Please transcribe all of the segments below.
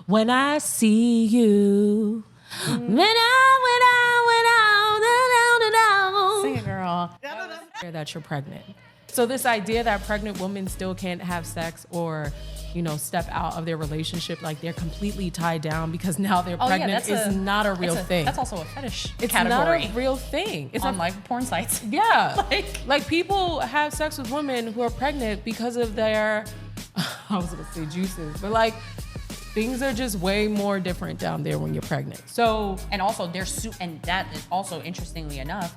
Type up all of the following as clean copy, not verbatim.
When I see you. Sing it, girl. That you're pregnant. So this idea that pregnant women still can't have sex or, you know, step out of their relationship, like they're completely tied down because now they're pregnant is not a real thing. That's also a fetish it's category. Not a real thing. It's on like porn sites. Yeah. like people have sex with women who are pregnant because of their, I was going to say juices, but like things are just way more different down there when you're pregnant. So, and also and that is also interestingly enough,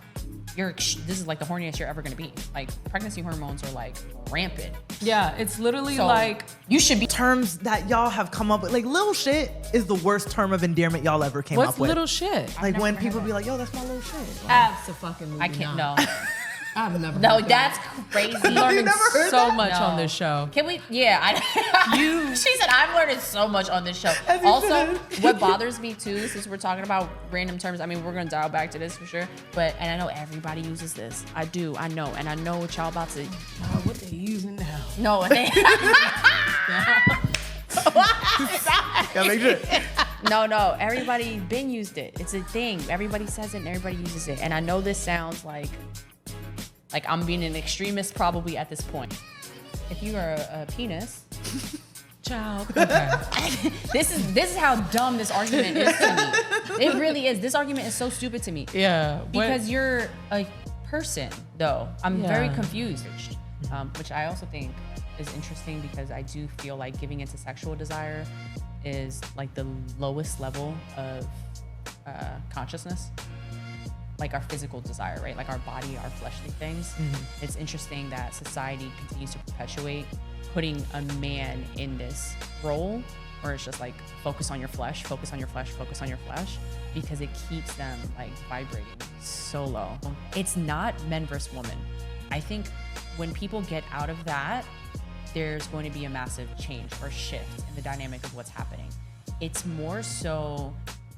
this is like the horniest you're ever gonna be. Like pregnancy hormones are like rampant. Yeah, it's literally like you should be. Terms that y'all have come up with, like little shit is the worst term of endearment y'all ever came up with. What's little shit? Like when people be like, yo, that's my little shit. Like, Absolutely. I can't, no. I've never. No, that's crazy. I'm learning so much on this show. Can we? Yeah, she said I'm learning so much on this show. Also, what bothers me too, since we're talking about random terms, I mean, we're gonna dial back to this for sure. And I know everybody uses this. I know, and I know what y'all about to. What they using now? No, No, everybody been used it. It's a thing. Everybody says it and everybody uses it. And I know this sounds like I'm being an extremist probably at this point. If you are a penis, child. Okay. This is how dumb this argument is to me. It really is. This argument is so stupid to me. Yeah. Because you're a person, though. I'm very confused. Which I also think is interesting because I do feel like giving into sexual desire is like the lowest level of consciousness. Like our physical desire, right? Like our body, our fleshly things. Mm-hmm. It's interesting that society continues to perpetuate putting a man in this role where it's just like focus on your flesh, focus on your flesh, focus on your flesh, because it keeps them like vibrating so low. It's not men versus woman. I think when people get out of that, there's going to be a massive change or shift in the dynamic of what's happening. It's more so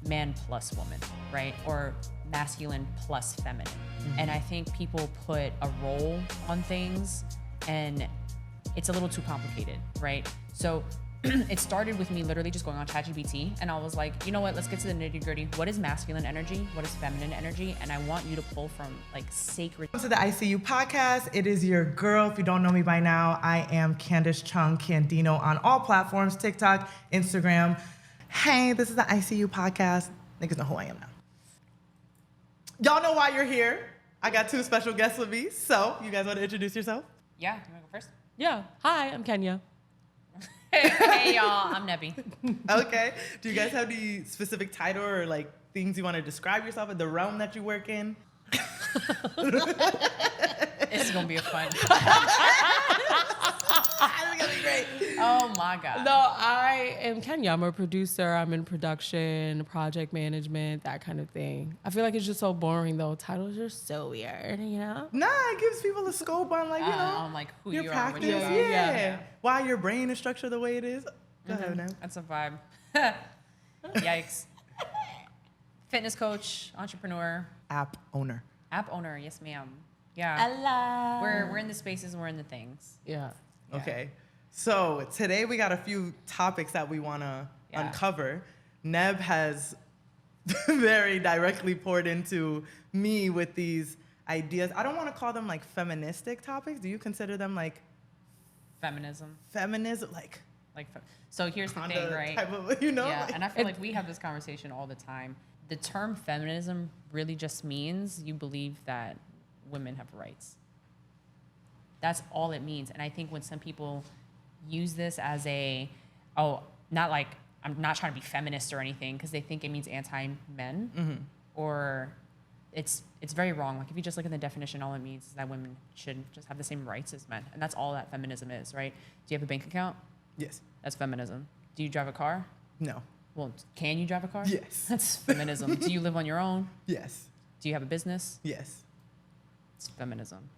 man plus woman, right? Or masculine plus feminine. Mm-hmm. And I think people put a role on things and it's a little too complicated, right? So it started with me literally just going on ChatGPT and I was like, you know what, let's get to the nitty gritty. What is masculine energy? What is feminine energy? And I want you to pull from like sacred. Welcome to the ICU podcast. It is your girl. If you don't know me by now, I am Candice Chung Candino on all platforms, TikTok, Instagram. Hey, this is the ICU podcast. Niggas know who I am now. Y'all know why you're here. I got two special guests with me. So you guys want to introduce yourself? Yeah, you want to go first? Yeah. Hi, I'm Kenya. Hey y'all, I'm Nebby. Okay. Do you guys have any specific title or like things you want to describe yourself in the realm that you work in? It's gonna be a fun. It's gonna be great. Oh my God. No, I am Kenya. I'm a producer. I'm in production, project management, that kind of thing. I feel like it's just so boring though. Titles are so weird, you know? Nah, it gives people a scope on like, you know, on like who your you practice. are. Yeah. Why your brain is structured the way it is. Go ahead now. That's a vibe. Yikes. Fitness coach, entrepreneur. App owner. App owner, yes ma'am. Yeah. Hello. We're in the spaces and we're in the things. Yeah. Okay. So today we got a few topics that we want to uncover. Neb has very directly poured into me with these ideas. I don't want to call them like feministic topics. Do you consider them like feminism? Feminism, like so here's the thing, right? Type of, you know? Yeah, and I feel like we have this conversation all the time. The term feminism really just means you believe that women have rights. That's all it means. And I think when some people use this as not like, I'm not trying to be feminist or anything, because they think it means anti-men, or it's very wrong. Like if you just look at the definition, all it means is that women should just have the same rights as men. And that's all that feminism is, right? Do you have a bank account? Yes. That's feminism. Do you drive a car? No. Well, can you drive a car? Yes. That's feminism. Do you live on your own? Yes. Do you have a business? Yes. It's feminism.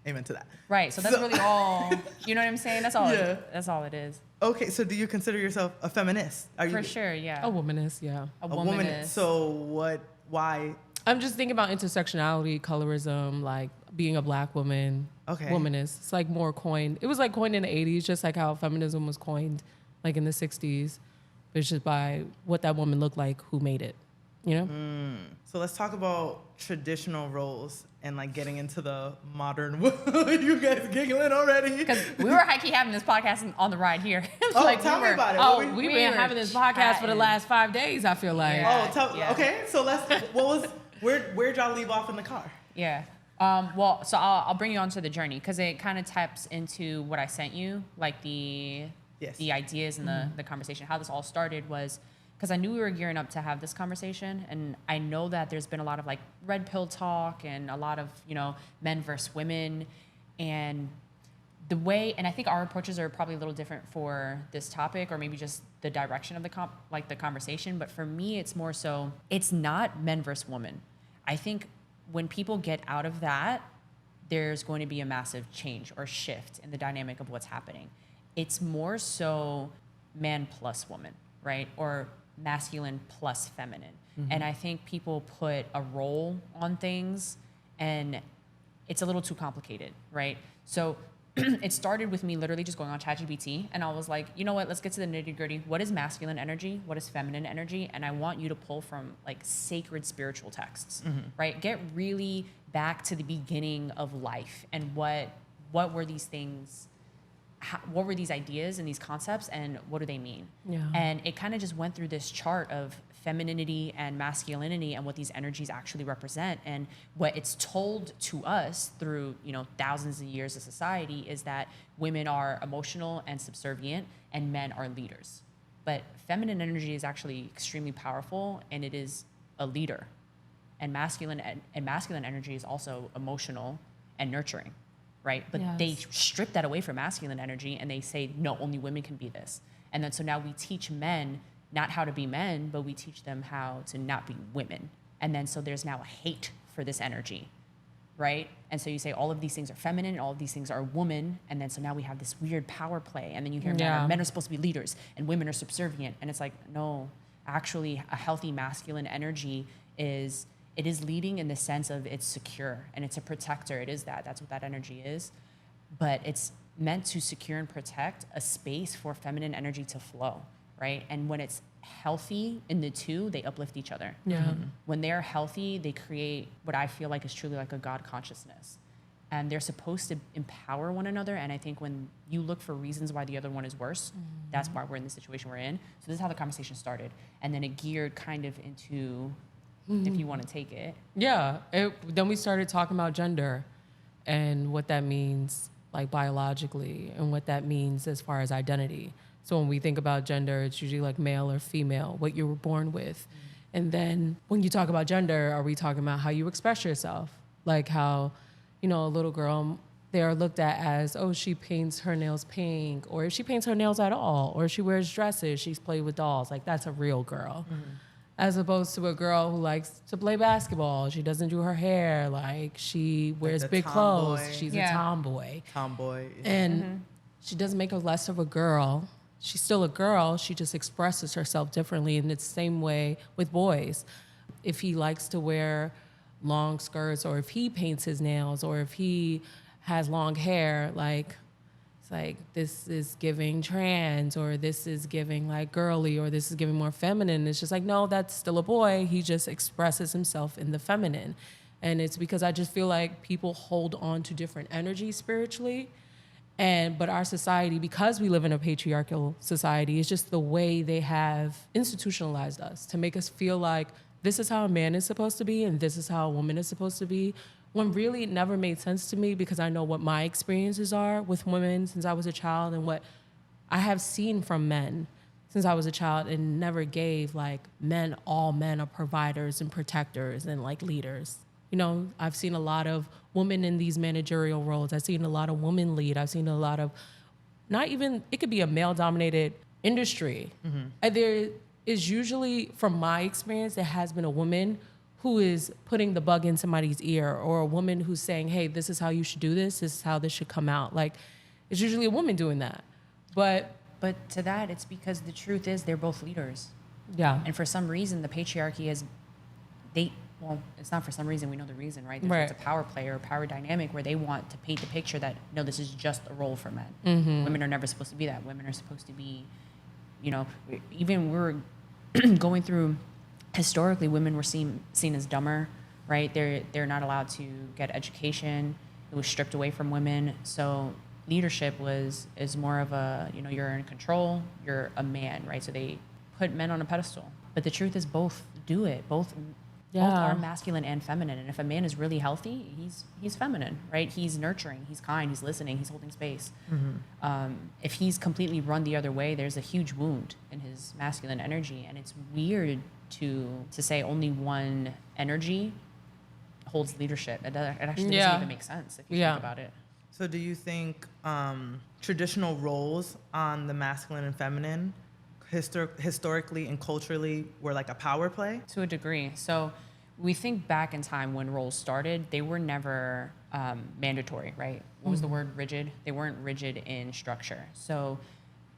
Amen to that. Right. So that's really all. You know what I'm saying? That's all. Yeah. That's all it is. Okay. So do you consider yourself a feminist? Are you For sure. Yeah. A womanist, yeah. A womanist. So what? Why? I'm just thinking about intersectionality, colorism, like being a black woman. Okay. Womanist. It's like more coined. It was like coined in the 80s, just like how feminism was coined like in the 60s. It's just by what that woman looked like, who made it, you know? So let's talk about traditional roles and like getting into the modern. You guys giggling already? Because we were high-key having this podcast on the ride here. Tell me about it. Oh, we've been having this podcast for the last 5 days, I feel like. Yeah. Okay, so where'd y'all leave off in the car? Yeah. Well, so I'll bring you onto the journey because it kind of taps into what I sent you, like the ideas and the conversation. How this all started was because I knew we were gearing up to have this conversation, and I know that there's been a lot of like red pill talk and a lot of, you know, men versus women, and the way, and I think our approaches are probably a little different for this topic, or maybe just the direction of the conversation. But for me, it's more so, it's not men versus women. I think when people get out of that, there's going to be a massive change or shift in the dynamic of what's happening. It's more so man plus woman, right? Or masculine plus feminine. Mm-hmm. And I think people put a role on things and it's a little too complicated, right? So it started with me literally just going on ChatGPT, and I was like, you know what, let's get to the nitty gritty. What is masculine energy? What is feminine energy? And I want you to pull from like sacred spiritual texts, right? Get really back to the beginning of life and what were these things, what were these ideas and these concepts, and what do they mean? Yeah. And it kind of just went through this chart of femininity and masculinity and what these energies actually represent. And what it's told to us through, you know, thousands of years of society is that women are emotional and subservient and men are leaders. But feminine energy is actually extremely powerful, and it is a leader. And masculine energy is also emotional and nurturing, right? But they strip that away from masculine energy and they say, no, only women can be this. And then so now we teach men not how to be men, but we teach them how to not be women. And then so there's now a hate for this energy, right? And so you say all of these things are feminine and all of these things are woman. And then so now we have this weird power play. And then you hear men are supposed to be leaders and women are subservient. And it's like, no, actually a healthy masculine energy is leading in the sense of it's secure and it's a protector. It is that's what that energy is. But it's meant to secure and protect a space for feminine energy to flow, right? And when it's healthy in the two, they uplift each other. Yeah. Mm-hmm. When they're healthy, they create what I feel like is truly like a God consciousness. And they're supposed to empower one another. And I think when you look for reasons why the other one is worse, that's why we're in the situation we're in. So this is how the conversation started. And then it geared kind of into, if you want to take it. Yeah. Then we started talking about gender and what that means, like biologically, and what that means as far as identity. So when we think about gender, it's usually like male or female, what you were born with. And then when you talk about gender, are we talking about how you express yourself? Like how, you know, a little girl, they are looked at as, oh, she paints her nails pink, or if she paints her nails at all, or if she wears dresses, she's played with dolls. Like that's a real girl. As opposed to a girl who likes to play basketball. She doesn't do her hair. Like she wears like big clothes. She's a tomboy. And she doesn't make her less of a girl. She's still a girl. She just expresses herself differently. And it's the same way with boys. If he likes to wear long skirts, or if he paints his nails, or if he has long hair, like it's like this is giving trans, or this is giving like girly, or this is giving more feminine. It's just like, no, that's still a boy. He just expresses himself in the feminine. And it's because I just feel like people hold on to different energies spiritually. But our society, because we live in a patriarchal society, it's just the way they have institutionalized us to make us feel like this is how a man is supposed to be and this is how a woman is supposed to be. When really it never made sense to me, because I know what my experiences are with women since I was a child and what I have seen from men since I was a child, and never gave like all men are providers and protectors and like leaders. You know, I've seen a lot of women in these managerial roles. I've seen a lot of women lead. I've seen a lot of, it could be a male-dominated industry. And there is usually, from my experience, there has been a woman who is putting the bug in somebody's ear, or a woman who's saying, hey, this is how you should do this. This is how this should come out. Like, it's usually a woman doing that. But to that, it's because the truth is they're both leaders. Yeah. And for some reason, the patriarchy is, well, it's not for some reason, we know the reason, right? It's a power play or a power dynamic where they want to paint the picture that, no, this is just a role for men. Women are never supposed to be that. Women are supposed to be even we're going through, historically, women were seen as dumber, right? They're not allowed to get education. It was stripped away from women. So leadership is more of a, you're in control, you're a man, right? So they put men on a pedestal. But the truth is both do it. Both are masculine and feminine. And if a man is really healthy, he's feminine, right? He's nurturing, he's kind, he's listening, he's holding space. If he's completely run the other way, there's a huge wound in his masculine energy. And it's weird to say only one energy holds leadership. It actually doesn't even make sense if you think about it. So do you think traditional roles on the masculine and feminine historically and culturally were like a power play? To a degree. So we think back in time when roles started, they were never mandatory, right? What was the word? Rigid. They weren't rigid in structure. So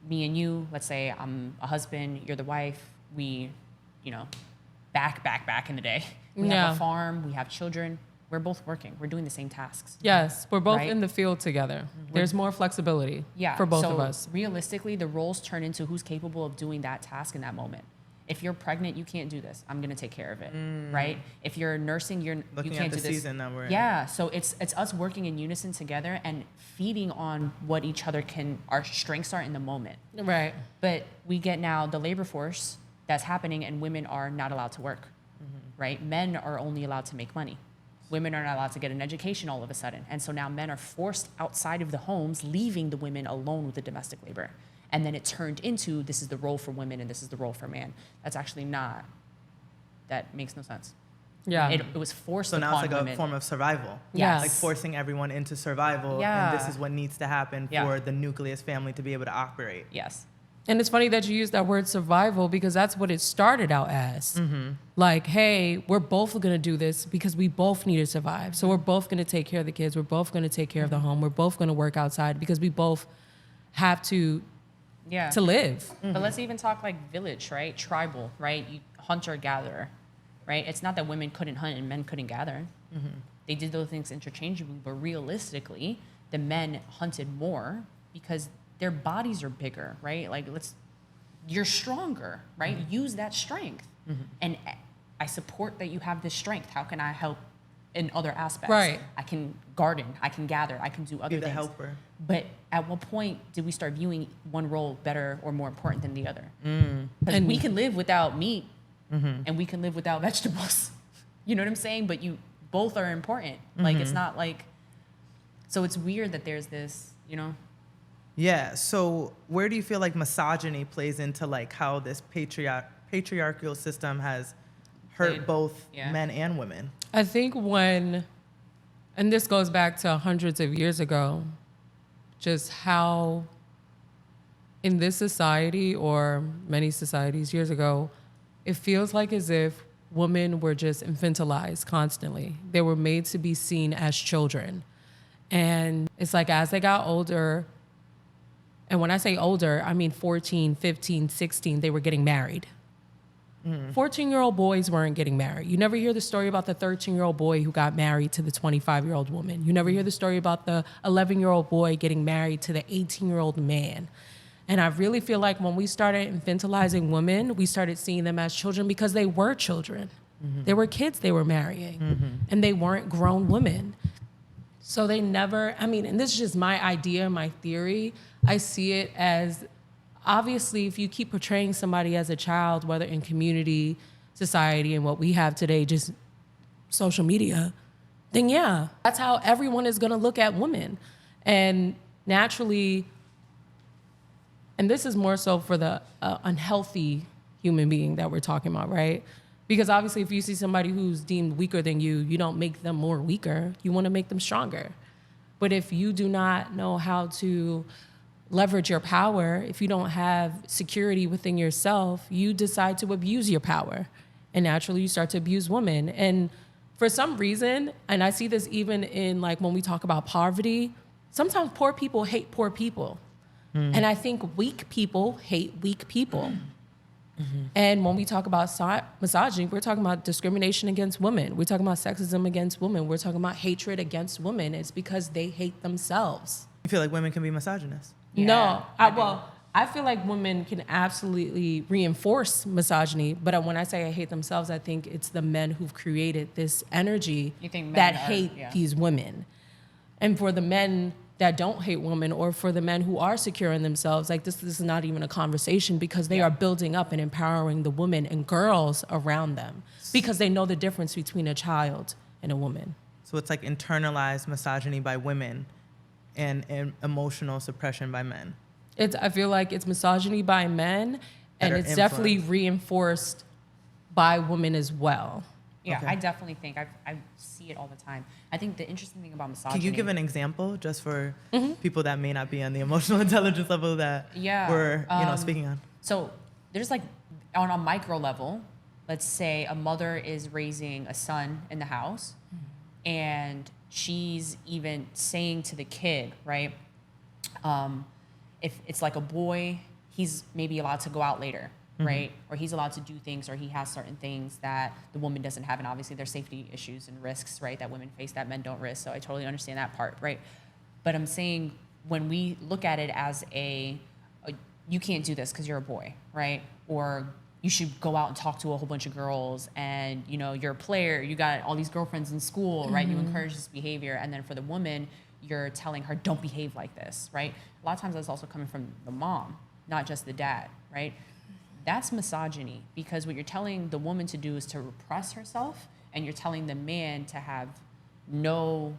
me and you, let's say I'm a husband, you're the wife, we, back in the day, we have a farm, we have children, we're both working, we're doing the same tasks. Yes, we're both in the field together. There's more flexibility for both of us. Realistically, the roles turn into who's capable of doing that task in that moment. If you're pregnant, you can't do this. I'm gonna take care of it, right? If you're nursing, you can't do this. Looking at the season that we're in. Yeah, so it's us working in unison together and feeding on what each other our strengths are in the moment. Right. But we get now the labor force that's happening and women are not allowed to work, right? Men are only allowed to make money. Women are not allowed to get an education all of a sudden. And so now men are forced outside of the homes, leaving the women alone with the domestic labor. And then it turned into, this is the role for women and this is the role for man. That's actually not, that makes no sense. Yeah. It was forced upon women. So now it's like a form of survival. Yes. Like forcing everyone into survival. Yeah. And this is what needs to happen for the nucleus family to be able to operate. Yes. And it's funny that you use that word survival because that's what it started out as. Like, hey, we're both going to do this because we both need to survive. So we're both going to take care of the kids. We're both going to take care of the home. We're both going to work outside because we both have to live. But let's even talk like village, right? Tribal, right? Hunter-gatherer, right? It's not that women couldn't hunt and men couldn't gather. They did those things interchangeably, but realistically, the men hunted more because their bodies are bigger, right? Like you're stronger, right? Use that strength. And I support that you have this strength. How can I help in other aspects? Right. I can garden, I can gather, I can do other Be the things. helper. But at what point did we start viewing one role better or more important than the other? Because we can live without meat and we can live without vegetables. You know what I'm saying? But both are important. Like it's not like, so it's weird that there's this, Yeah. So where do you feel like misogyny plays into like how this patriarchal system has hurt both men and women? I think and this goes back to hundreds of years ago, just how in this society or many societies years ago, it feels like as if women were just infantilized constantly. They were made to be seen as children. And it's like as they got older, and when I say older, I mean 14, 15, 16, they were getting married. 14-year-old boys weren't getting married. You never hear the story about the 13-year-old boy who got married to the 25-year-old woman. You never hear the story about the 11-year-old boy getting married to the 18-year-old man. And I really feel like when we started infantilizing women, we started seeing them as children because they were children. They were kids they were marrying, and they weren't grown women. So they never, and this is just my idea, my theory. I see it as, obviously, if you keep portraying somebody as a child, whether in community, society, and what we have today, just social media, then that's how everyone is gonna look at women. And naturally, and this is more so for the unhealthy human being that we're talking about, right? Because obviously if you see somebody who's deemed weaker than you, you don't make them more weaker, you wanna make them stronger. But if you do not know how to leverage your power, if you don't have security within yourself, you decide to abuse your power. And naturally you start to abuse women. And for some reason, and I see this even in like when we talk about poverty, sometimes poor people hate poor people. And I think weak people hate weak people. And when we talk about misogyny, we're talking about discrimination against women. We're talking about sexism against women. We're talking about hatred against women. It's because they hate themselves. You feel like women can be misogynist? No, I I feel like women can absolutely reinforce misogyny, but when I say I hate themselves, I think it's the men who've created this energy that hate these women. And for the men that don't hate women, or for the men who are secure in themselves, like this is not even a conversation, because they are building up and empowering the women and girls around them, because they know the difference between a child and a woman. So it's like internalized misogyny by women and emotional suppression by men. I feel like it's misogyny by men, and it's definitely reinforced by women as well. Yeah, okay. I definitely think I see it all the time. I think the interesting thing about misogyny. Can you give an example just for people that may not be on the emotional intelligence level that we're speaking on? So there's like on a micro level, let's say a mother is raising a son in the house, and she's even saying to the kid, right? If it's like a boy, he's maybe allowed to go out later, right? Or he's allowed to do things, or he has certain things that the woman doesn't have. And obviously there's safety issues and risks, right, that women face that men don't risk. So I totally understand that part, right? But I'm saying when we look at it as you can't do this because you're a boy, right? Or you should go out and talk to a whole bunch of girls, and you're a player, you got all these girlfriends in school, right? You encourage this behavior. And then for the woman, you're telling her, don't behave like this, right? A lot of times that's also coming from the mom, not just the dad, right? That's misogyny, because what you're telling the woman to do is to repress herself, and you're telling the man to have no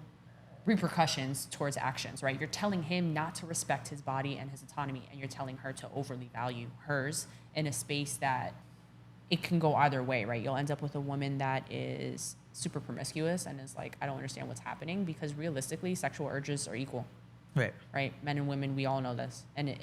repercussions towards actions, right? You're telling him not to respect his body and his autonomy, and you're telling her to overly value hers in a space that it can go either way, right? You'll end up with a woman that is super promiscuous and is like, I don't understand what's happening, because realistically, sexual urges are equal. Right? Men and women, we all know this. And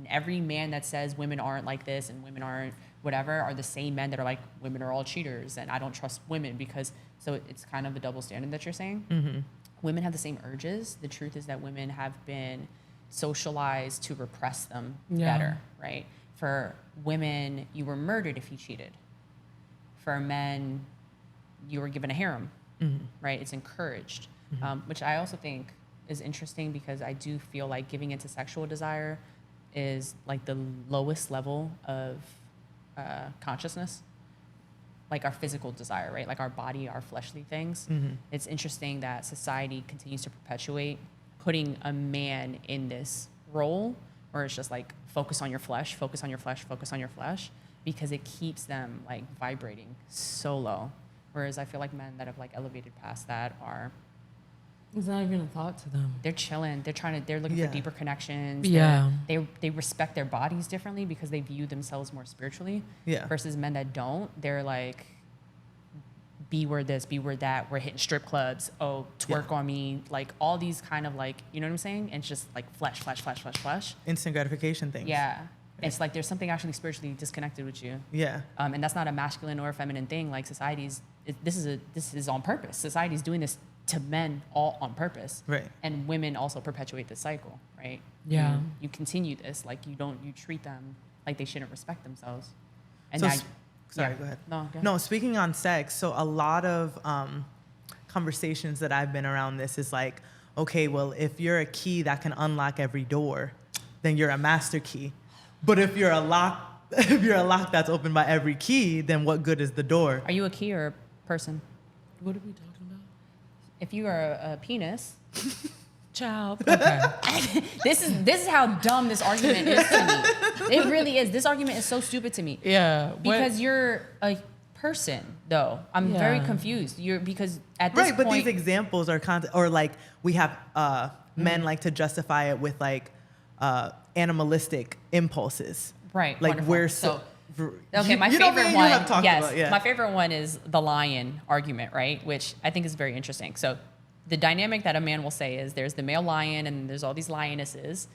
every man that says women aren't like this and women aren't whatever are the same men that are like, women are all cheaters and I don't trust women, because, so it's kind of a double standard that you're saying. Women have the same urges. The truth is that women have been socialized to repress them better, right? For women, you were murdered if you cheated. For men, you were given a harem, right? It's encouraged, which I also think is interesting, because I do feel like giving into sexual desire is like the lowest level of consciousness, like our physical desire, right? Like our body, our fleshly things. It's interesting that society continues to perpetuate putting a man in this role where it's just like, focus on your flesh, focus on your flesh, focus on your flesh, because it keeps them like vibrating so low. Whereas I feel like men that have like elevated past that are, it's not even a thought to them. They're chilling. They're looking for deeper connections. They respect their bodies differently because they view themselves more spiritually. Versus men that don't. They're like, be where this, be where that. We're hitting strip clubs. Oh, twerk on me. Like all these kind of like, you know what I'm saying? And it's just like flesh. Instant gratification things. It's like there's something actually spiritually disconnected with you. And that's not a masculine or a feminine thing. Like this is on purpose. Society's doing this to men all on purpose, right? And women also perpetuate the cycle, right? You continue this, like you treat them like they shouldn't respect themselves. And sorry, go ahead. No, speaking on sex, so a lot of conversations that I've been around this is like, okay, well, if you're a key that can unlock every door, then you're a master key. But if you're a lock that's opened by every key, then what good is the door? Are you a key or a person? What are we talking about? If you are a penis, child. Okay. This is how dumb this argument is to me. It really is. This argument is so stupid to me. Because you're a person, though. I'm very confused. Because at this point, but these examples are or like we have men like to justify it with like animalistic impulses. Right. Like wonderful. we're so. Okay, my favorite one. Yes, my favorite one is the lion argument, right? Which I think is very interesting. So, the dynamic that a man will say is there's the male lion and there's all these lionesses.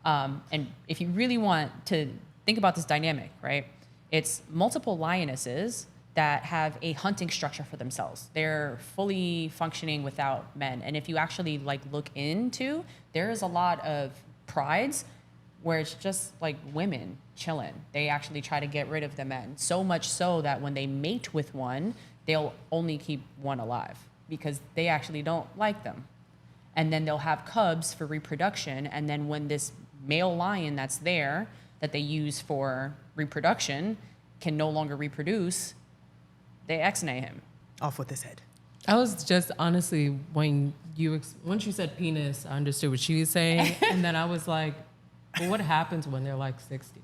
And if you really want to think about this dynamic, right? It's multiple lionesses that have a hunting structure for themselves. They're fully functioning without men. And if you actually like look into, there is a lot of prides where it's just like women chilling. They actually try to get rid of the men. So much so that when they mate with one, they'll only keep one alive because they actually don't like them. And then they'll have cubs for reproduction. And then when this male lion that's there that they use for reproduction can no longer reproduce, they ex-nay him. Off with his head. I was just honestly, once you said penis, I understood what she was saying. And then I was like, well, what happens when they're like 60?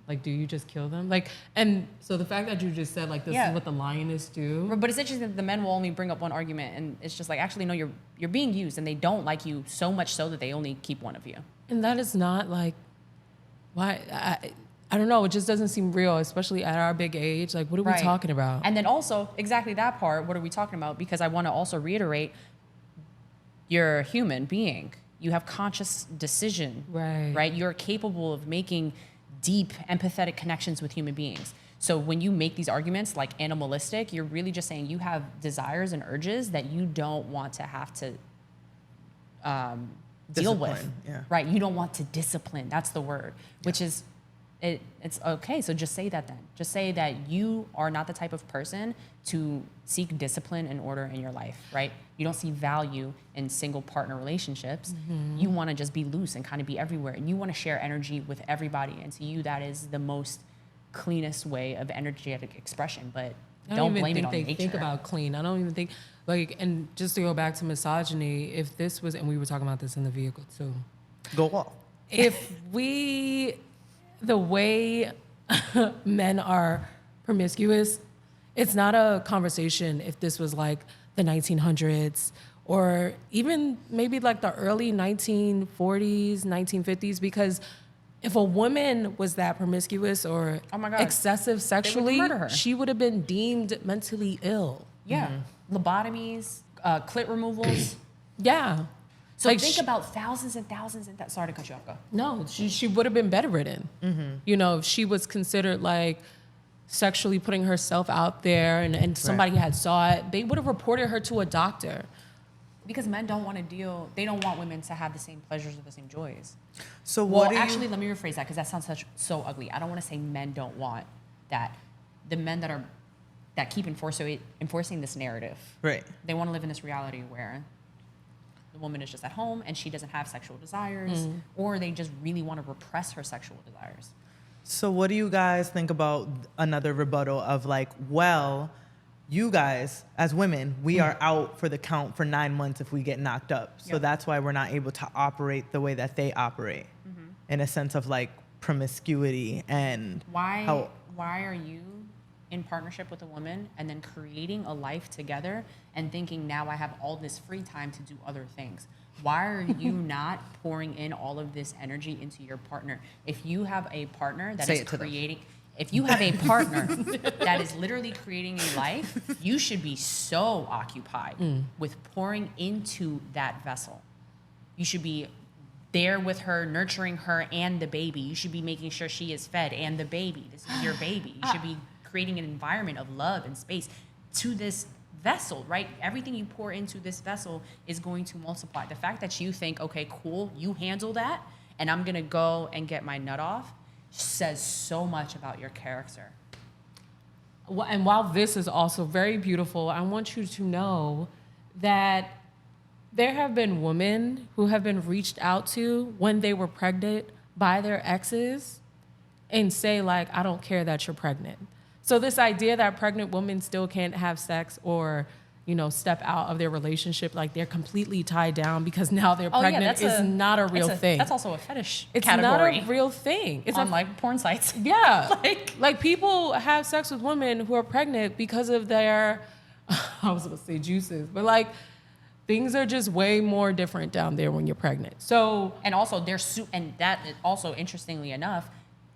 Like, do you just kill them? Like, and so the fact that you just said, like, this is what the lionists do. But it's interesting that the men will only bring up one argument, and it's just like, actually, no, you're being used, and they don't like you so much so that they only keep one of you. And that is not like, why? I don't know. It just doesn't seem real, especially at our big age. Like, what are we talking about? And then also, exactly that part, what are we talking about? Because I want to also reiterate, you're a human being. You have conscious decision, right? You're capable of making deep, empathetic connections with human beings. So when you make these arguments like animalistic, you're really just saying you have desires and urges that you don't want to have to deal with, right? You don't want to discipline. That's the word, which is, it's okay. So just say that then. Just say that you are not the type of person to seek discipline and order in your life, right? You don't see value in single partner relationships. You want to just be loose and kind of be everywhere. And you want to share energy with everybody. And to you, that is the most cleanest way of energetic expression. But don't blame it on nature. Think about clean. I don't even think, like, and just to go back to misogyny, if this was, and we were talking about this in the vehicle too. Go off. If the way men are promiscuous, it's not a conversation if this was like the 1900s or even maybe like the early 1940s, 1950s, because if a woman was that promiscuous or excessive sexually, she would have been deemed mentally ill. Yeah. Lobotomies, clit removals. Yeah. So like think about thousands and thousands and sorry to cut you off, go. No, she would have been bedridden. You know, if she was considered like sexually putting herself out there and somebody had saw it, they would have reported her to a doctor. Because men don't want to they don't want women to have the same pleasures or the same joys. So let me rephrase that because that sounds so ugly. I don't want to say men don't want that. The men that keep enforcing this narrative, right? They want to live in this reality where the woman is just at home and she doesn't have sexual desires, or they just really want to repress her sexual desires. So what do you guys think about another rebuttal of like, well, you guys as women, we are out for the count for 9 months if we get knocked up. So that's why we're not able to operate the way that they operate in a sense of like promiscuity and why are you in partnership with a woman and then creating a life together and thinking now I have all this free time to do other things? Why are you not pouring in all of this energy into your partner? If you have a partner that is creating, if you have a partner that is literally creating a life, you should be so occupied with pouring into that vessel. You should be there with her, nurturing her and the baby. You should be making sure she is fed and the baby. This is your baby. You should be creating an environment of love and space to this vessel, right? Everything you pour into this vessel is going to multiply. The fact that you think, okay, cool, you handle that, and I'm gonna go and get my nut off, says so much about your character. And while this is also very beautiful, I want you to know that there have been women who have been reached out to when they were pregnant by their exes and say like, I don't care that you're pregnant. So this idea that pregnant women still can't have sex or, you know, step out of their relationship, like they're completely tied down because now they're pregnant is not a real thing. That's also a fetish category. It's not a real thing. It's on like porn sites. Yeah. like people have sex with women who are pregnant because of their, I was going to say juices, but like things are just way more different down there when you're pregnant. So, and also and that also interestingly enough,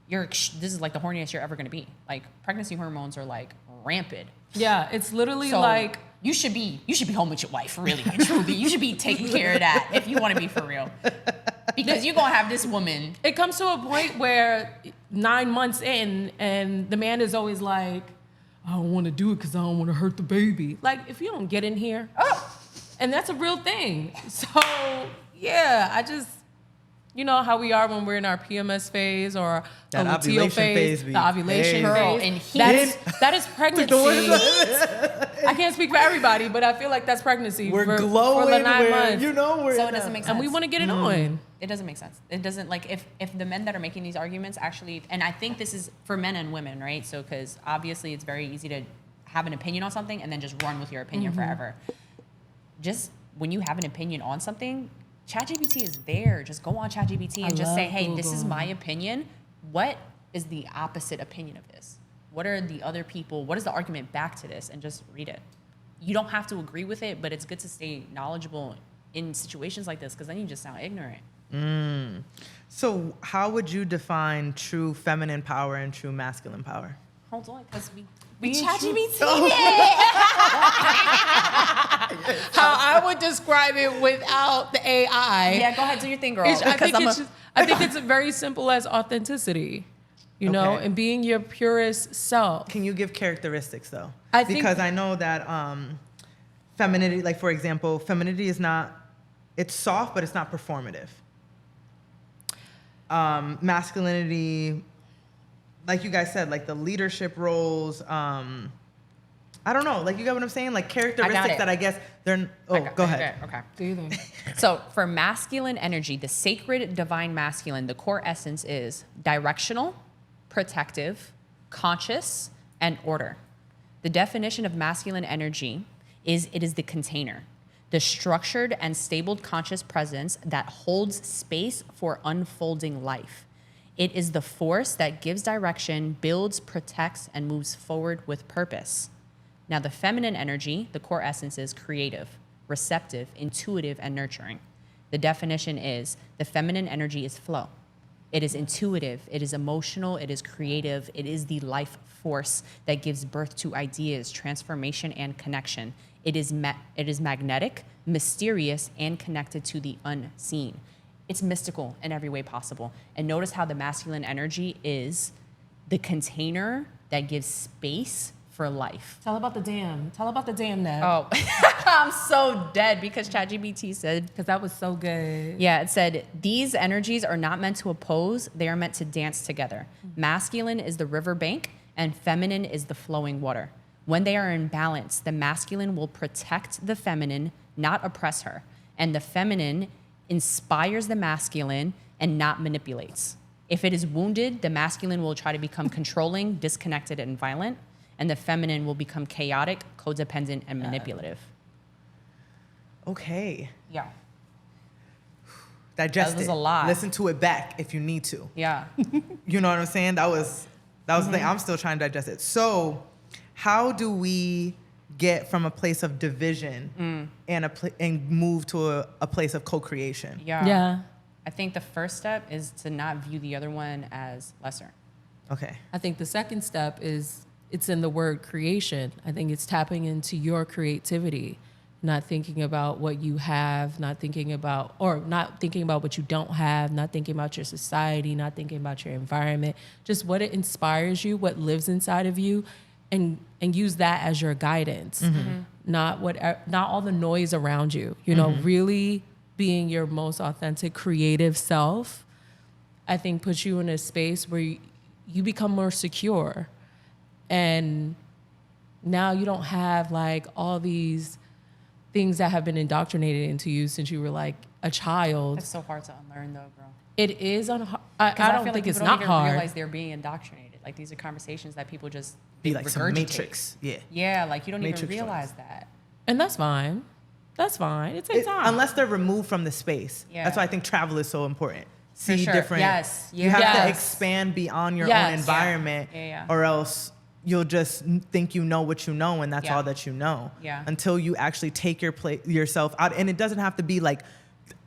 this is like the horniest you're ever going to be. Like pregnancy hormones are like rampant. Yeah, it's literally like you should be home with your wife, really and truly. You should be taking care of that if you want to be for real. Because you're going to have this woman. It comes to a point where 9 months in and the man is always like, I don't want to do it because I don't want to hurt the baby. Like if you don't get in here, and that's a real thing. So yeah, you know how we are when we're in our PMS phase or that a luteal phase, the ovulation phase. That is pregnancy. I can't speak for everybody, but I feel like that's pregnancy. We're glowing. For the 9 months. You know, so it doesn't make sense. And we want to get it on. It doesn't make sense. It doesn't, like, if the men that are making these arguments actually, and I think this is for men and women, right? So, because obviously it's very easy to have an opinion on something and then just run with your opinion forever. Just when you have an opinion on something, ChatGPT is there. Just go on ChatGPT and just say, hey, Google. This is my opinion. What is the opposite opinion of this? What are the other people? What is the argument back to this? And just read it. You don't have to agree with it, but it's good to stay knowledgeable in situations like this because then you just sound ignorant. So how would you define true feminine power and true masculine power? Hold on, because we ChatGPT How I would describe it without the AI. Yeah, go ahead, do your thing, girl. I think it's very simple as authenticity, you know, and being your purest self. Can you give characteristics though? Because I know that femininity, like for example, femininity is not, it's soft, but it's not performative. Masculinity, like you guys said, like the leadership roles, I don't know, like you get what I'm saying? Like characteristics that I guess they're, go ahead. Okay. Do you think? So for masculine energy, the sacred divine masculine, the core essence is directional, protective, conscious, and order. The definition of masculine energy is it is the container, the structured and stable conscious presence that holds space for unfolding life. It is the force that gives direction, builds, protects, and moves forward with purpose. Now, the feminine energy, the core essence is creative, receptive, intuitive, and nurturing. The definition is the feminine energy is flow. It is intuitive, it is emotional, it is creative, it is the life force that gives birth to ideas, transformation, and connection. It is magnetic, mysterious, and connected to the unseen. It's mystical in every way possible. And notice how the masculine energy is the container that gives space for life. Tell about the dam, Neb. Oh, I'm so dead because ChatGPT said. Because that was so good. Yeah, it said, these energies are not meant to oppose, they are meant to dance together. Masculine is the riverbank and feminine is the flowing water. When they are in balance, the masculine will protect the feminine, not oppress her. And the feminine inspires the masculine and not manipulates. If it is wounded, the masculine will try to become controlling, disconnected, and violent. And the feminine will become chaotic, codependent, and manipulative. Okay. Yeah. Digest it. That was a lot. Listen to it back if you need to. Yeah. You know what I'm saying? That was the thing. I'm still trying to digest it. So how do we get from a place of division and move to a place of co-creation? Yeah. I think the first step is to not view the other one as lesser. Okay. I think the second step is it's in the word creation. I think it's tapping into your creativity, not thinking about what you have, not thinking about what you don't have, not thinking about your society, not thinking about your environment, just what it inspires you, what lives inside of you, and use that as your guidance. Not all the noise around you. You know, really being your most authentic, creative self, I think puts you in a space where you become more secure. And now you don't have like all these things that have been indoctrinated into you since you were like a child. It's so hard to unlearn though, bro. It is I don't think it's not hard. People don't realize they're being indoctrinated. Like these are conversations that people just be like some regurgitate. Matrix. Yeah. Yeah, like you don't Matrix even realize that. And that's fine. That's fine. It takes time. Unless they're removed from the space. Yeah. That's why I think travel is so important. See sure. different. Yes. You have to expand beyond your own environment, or else you'll just think you know what you know, and that's all that you know. Yeah. Until you actually take yourself out, and it doesn't have to be like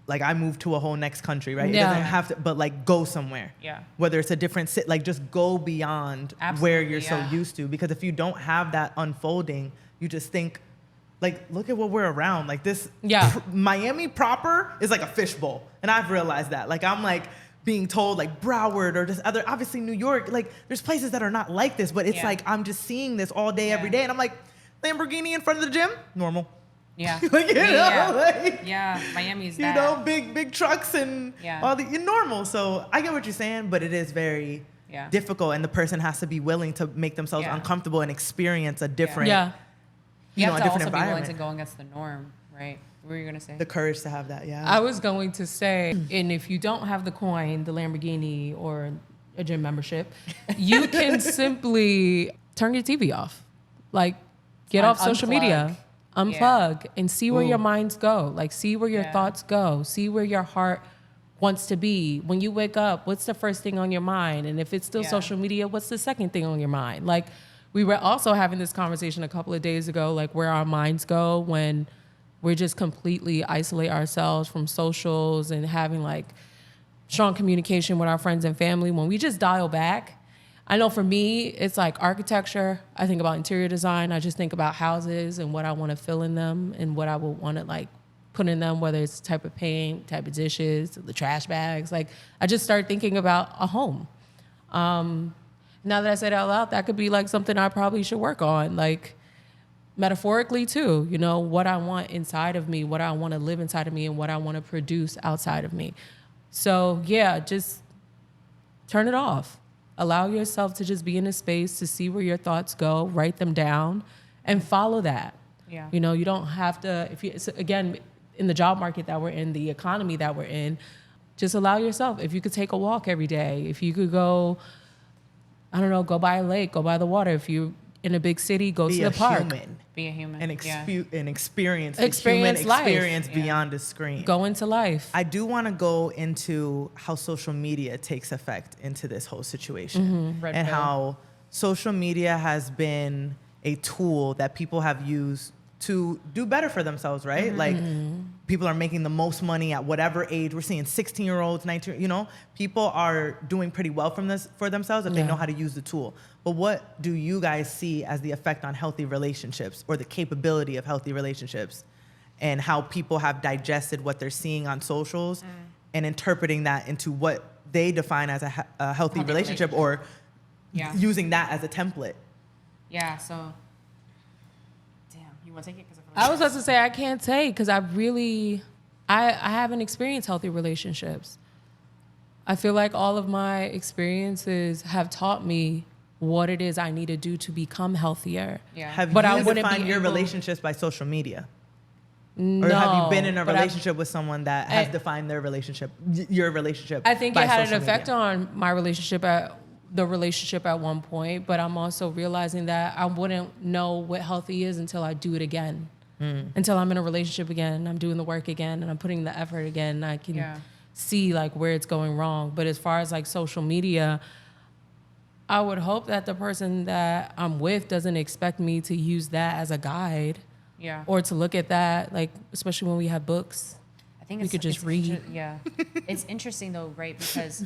I moved to a whole next country, right? Yeah. It doesn't have to, but like go somewhere. Yeah. Whether it's a different city, like just go beyond where you're so used to. Because if you don't have that unfolding, you just think, like, look at what we're around. Like this, Miami proper is like a fishbowl, and I've realized that. Like I'm like being told like Broward or just other, obviously New York, like there's places that are not like this, but it's like I'm just seeing this all day, every day, and I'm like, Lamborghini in front of the gym, normal. Yeah. Like, Miami's you that. know, big trucks and all the normal. So I get what you're saying, but it is very difficult, and the person has to be willing to make themselves uncomfortable and experience a different, you know, a different environment. Be willing to go against the norm, right? What were you gonna say? The courage to have that, I was going to say, and if you don't have the coin, the Lamborghini, or a gym membership, you can simply turn your TV off, like get off social media, unplug, and see where your minds go. Like, see where your thoughts go, see where your heart wants to be. When you wake up, what's the first thing on your mind? And if it's still social media, what's the second thing on your mind? Like, we were also having this conversation a couple of days ago, like where our minds go when we're just completely isolate ourselves from socials and having like strong communication with our friends and family. When we just dial back, I know for me, it's like architecture. I think about interior design. I just think about houses and what I want to fill in them and what I would want to like put in them, whether it's type of paint, type of dishes, the trash bags. Like, I just started thinking about a home. Now that I said it out loud, that could be like something I probably should work on. Like, metaphorically too, you know, what I want inside of me, what I want to live inside of me, and what I want to produce outside of me. So yeah, just turn it off. Allow yourself to just be in a space to see where your thoughts go, write them down, and follow that. Yeah. You know, you don't have to, if you, again, in the job market that we're in, the economy that we're in, just allow yourself. If you could take a walk every day, if you could go, I don't know, go by a lake, go by the water. If you're in a big city, go to the park. Be a human. And, and experience life. Experience beyond a screen. Go into life. I do want to go into how social media takes effect into this whole situation. And how social media has been a tool that people have used to do better for themselves, right? Like, people are making the most money at whatever age. We're seeing 16-year-olds, 19, you know, people are doing pretty well from this for themselves if they know how to use the tool. But what do you guys see as the effect on healthy relationships, or the capability of healthy relationships, and how people have digested what they're seeing on socials and interpreting that into what they define as a healthy relationship, or using that as a template? Yeah, so... Take it? I was about to say I can't say, because I haven't experienced healthy relationships. I feel like all of my experiences have taught me what it is I need to do to become healthier. Yeah. Have you defined your relationships by social media? No. Or have you been in a relationship with someone that has defined their relationship, your relationship? I think it had an effect on my relationship at one point, but I'm also realizing that I wouldn't know what healthy is until I do it again. Until I'm in a relationship again, and I'm doing the work again, and I'm putting the effort again, and I can see like where it's going wrong. But as far as like social media, I would hope that the person that I'm with doesn't expect me to use that as a guide. Yeah. Or to look at that, like, especially when we have books. I think we could just read. It's interesting though, right? Because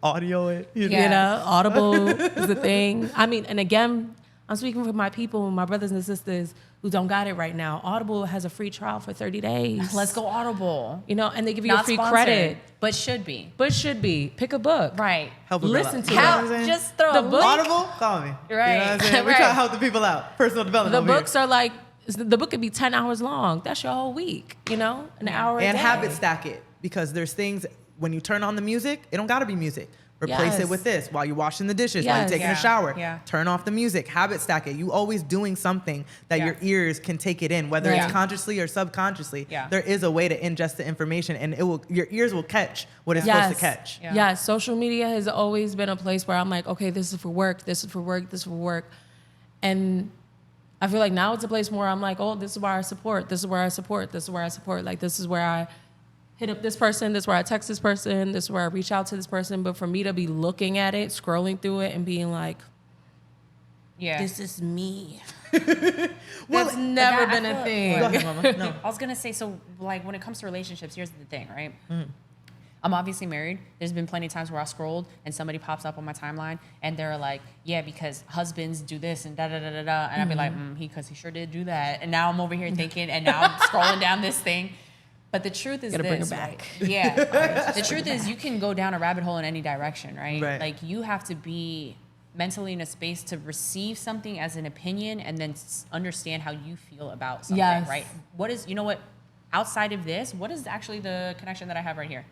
audio it. You know, Audible is a thing. I mean, and again, I'm speaking for my people, my brothers and sisters who don't got it right now. Audible has a free trial for 30 days. Let's go Audible. You know, and they give you a free credit. But should be. Pick a book. Right. Help listen to it. Just throw the book. Audible, call me. Right. You know what I'm saying? We're trying to help the people out. Personal development. The books are like, the book could be 10 hours long. That's your whole week, you know? An hour a day. And habit stack it. Because there's things, when you turn on the music, it don't gotta be music. Replace it with this while you're washing the dishes, while you're taking a shower. Turn off the music, habit stack it. You always doing something that your ears can take it in, whether it's consciously or subconsciously. There is a way to ingest the information, and your ears will catch what it's supposed to catch. Yeah, social media has always been a place where I'm like, okay, this is for work, this is for work, this is for work. And I feel like now it's a place where I'm like, oh, this is where I support, this is where I support, this is where I support. Like, this is where I hit up this person, this is where I text this person, this is where I reach out to this person. But for me to be looking at it, scrolling through it, and being like, this is me. Well, that's never been a thing. Go ahead, Mama. No. I was going to say, so like when it comes to relationships, here's the thing, right? I'm obviously married. There's been plenty of times where I scrolled and somebody pops up on my timeline and they're like, yeah, because husbands do this and da-da-da-da-da. And I'd be like, because he sure did do that. And now I'm over here thinking, and now I'm scrolling down this thing. But the truth is bring her this, back. right? Yeah. The truth is you can go down a rabbit hole in any direction, right? Right. Like, you have to be mentally in a space to receive something as an opinion and then understand how you feel about something, Yes. right? What is, you know what, outside of this, what is actually the connection that I have right here?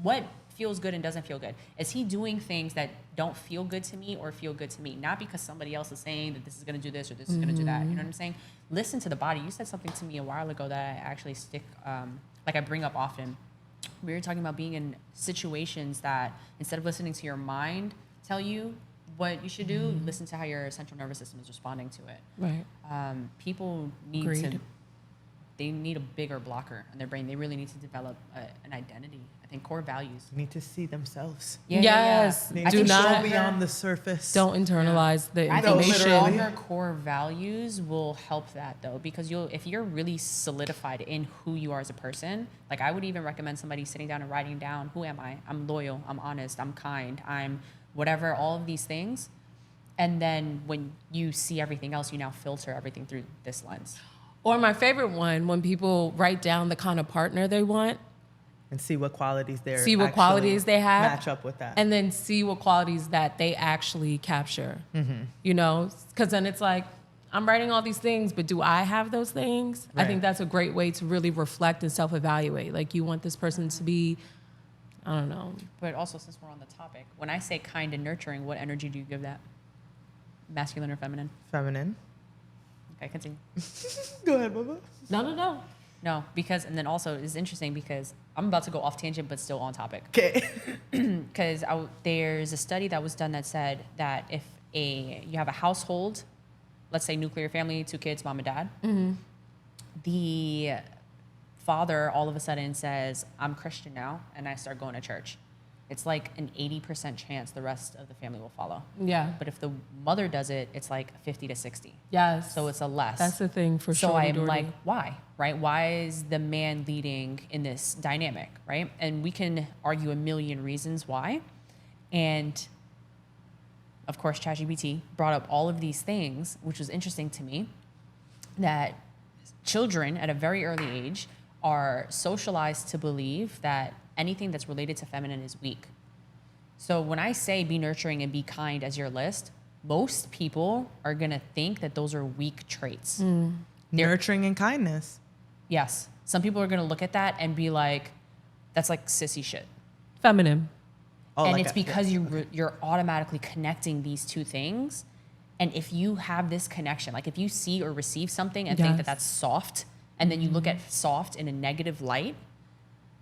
What feels good and doesn't feel good? Is he doing things that don't feel good to me or feel good to me? Not because somebody else is saying that this is going to do this or this is going to do that. You know what I'm saying? Listen to the body. You said something to me a while ago that I actually I bring up often. We were talking about being in situations that instead of listening to your mind tell you what you should do, listen to how your central nervous system is responding to it. Right. People need they need a bigger blocker in their brain. They really need to develop an identity. I think core values. Need to see themselves. Yes. Need Do to not go beyond the surface. Don't internalize the I think information. stronger core values will help that though, because if you're really solidified in who you are as a person, like I would even recommend somebody sitting down and writing down, who am I? I'm loyal, I'm honest, I'm kind, I'm whatever, all of these things. And then when you see everything else, you now filter everything through this lens. Or my favorite one, when people write down the kind of partner they want. And see what qualities they See what qualities they have. Match up with that. And then see what qualities that they actually capture. You know? Because then it's like, I'm writing all these things, but do I have those things? Right. I think that's a great way to really reflect and self-evaluate. Like, you want this person to be, I don't know. But also, since we're on the topic, when I say kind and nurturing, what energy do you give that? Masculine or feminine? Feminine. Okay, continue. Go ahead, Bubba. No. No, because, and then also it's interesting because I'm about to go off tangent, but still on topic. Okay. Because there's a study that was done that said that if you have a household, let's say nuclear family, 2 kids, mom and dad, the father all of a sudden says, I'm Christian now, and I start going to church. It's like an 80% chance the rest of the family will follow. Yeah. But if the mother does it, it's like 50 to 60. Yes. So it's a less. That's the thing for sure. So I'm like, why, right? Why is the man leading in this dynamic, right? And we can argue a million reasons why. And of course, ChatGPT brought up all of these things, which was interesting to me, that children at a very early age are socialized to believe that anything that's related to feminine is weak. So when I say be nurturing and be kind as your list, most people are gonna think that those are weak traits. Nurturing and kindness. Yes. Some people are gonna look at that and be like, that's like sissy shit. Feminine. Oh, And like it's because you're automatically connecting these two things. And if you have this connection, like if you see or receive something and think that that's soft, and then you look at soft in a negative light,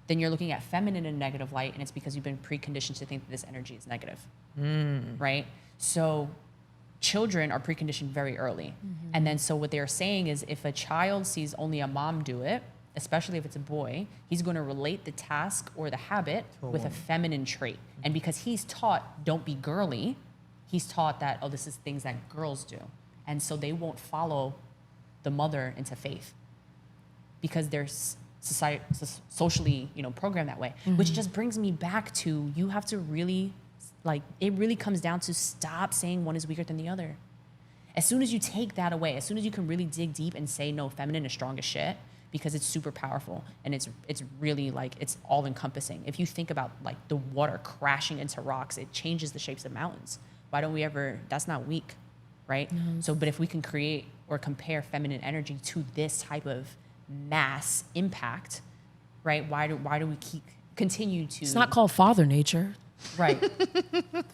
then you're looking at feminine in a negative light, and it's because you've been preconditioned to think that this energy is negative, right? So children are preconditioned very early. And then so what they're saying is if a child sees only a mom do it, especially if it's a boy, he's going to relate the task or the habit with a feminine trait. And because he's taught, don't be girly, he's taught that, oh, this is things that girls do. And so they won't follow the mother into faith because they're socially, programmed that way, which just brings me back to, you have to really, it really comes down to stop saying one is weaker than the other. As soon as you take that away, as soon as you can really dig deep and say, no, feminine is strong as shit, because it's super powerful and it's really it's all encompassing. If you think about the water crashing into rocks, it changes the shapes of mountains. Why don't we ever, that's not weak, right? So, but if we can create or compare feminine energy to this type of mass impact, right? Why do we continue to? It's not called Father Nature. Right.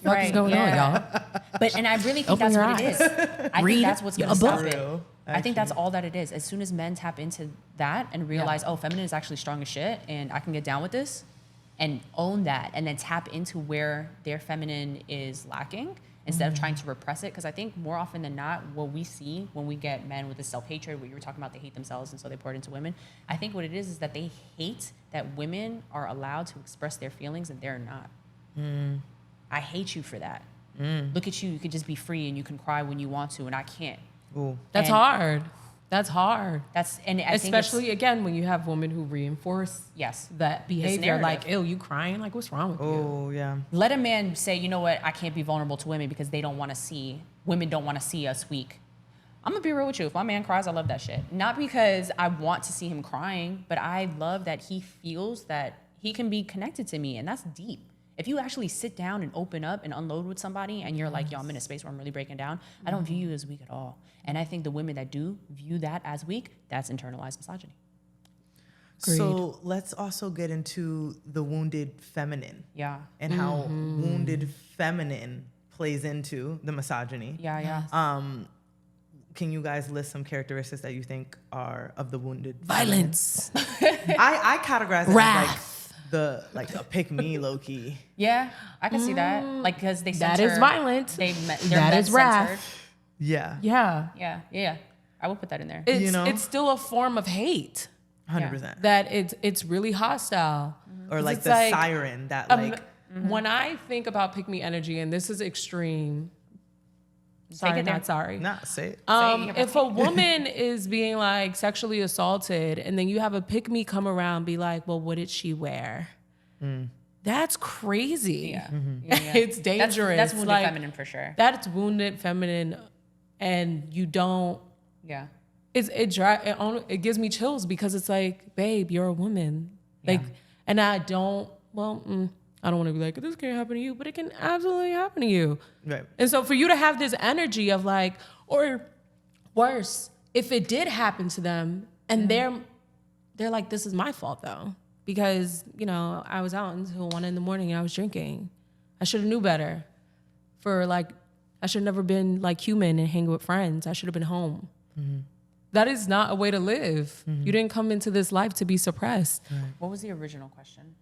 What is going on, y'all? But and I really think that's what it is. I think that's what's going to stop it. Real, I think that's all that it is. As soon as men tap into that and realize, oh, feminine is actually strong as shit, and I can get down with this, and own that, and then tap into where their feminine is lacking, instead of trying to repress it. Because I think more often than not, what we see when we get men with this self-hatred, what you were talking about, they hate themselves and so they pour it into women. I think what it is that they hate that women are allowed to express their feelings and they're not. I hate you for that. Look at you, you can just be free and you can cry when you want to and I can't. Ooh. That's hard. That's hard. And I especially again when you have women who reinforce that behavior, like, ew, you crying, like what's wrong with you? Oh yeah. Let a man say, you know what, I can't be vulnerable to women because women don't want to see us weak. I'm gonna be real with you. If my man cries, I love that shit. Not because I want to see him crying, but I love that he feels that he can be connected to me, and that's deep. If you actually sit down and open up and unload with somebody and you're like, yo, I'm in a space where I'm really breaking down, I don't view you as weak at all. And I think the women that do view that as weak, that's internalized misogyny. Agreed. So let's also get into the wounded feminine. Yeah. And how wounded feminine plays into the misogyny. Yeah. Can you guys list some characteristics that you think are of the wounded Violence. I categorize it Wrath. as like a pick me low key. Yeah, I can see that. Like, because they center. That is violent. They're that is wrath. centered. Yeah. Yeah. I will put that in there. It's still a form of hate. 100%. That it's really hostile. Or like the siren that like. When I think about pick me energy, and this is extreme. Sorry, not sorry. Nah, say it. If a woman is being like sexually assaulted and then you have a pick me come around be like, well, what did she wear? That's crazy. Yeah. It's dangerous. That's wounded feminine for sure. That's wounded feminine, and you don't. Yeah. It gives me chills because it's like, babe, you're a woman. Like, and I don't want to be like, this can't happen to you, but it can absolutely happen to you. Right. And so for you to have this energy of like, or worse, if it did happen to them and they're like, this is my fault though, because, I was out until 1 a.m. and I was drinking. I should have knew better. I should have never been like human and hang with friends. I should have been home. That is not a way to live. You didn't come into this life to be suppressed. Right. What was the original question?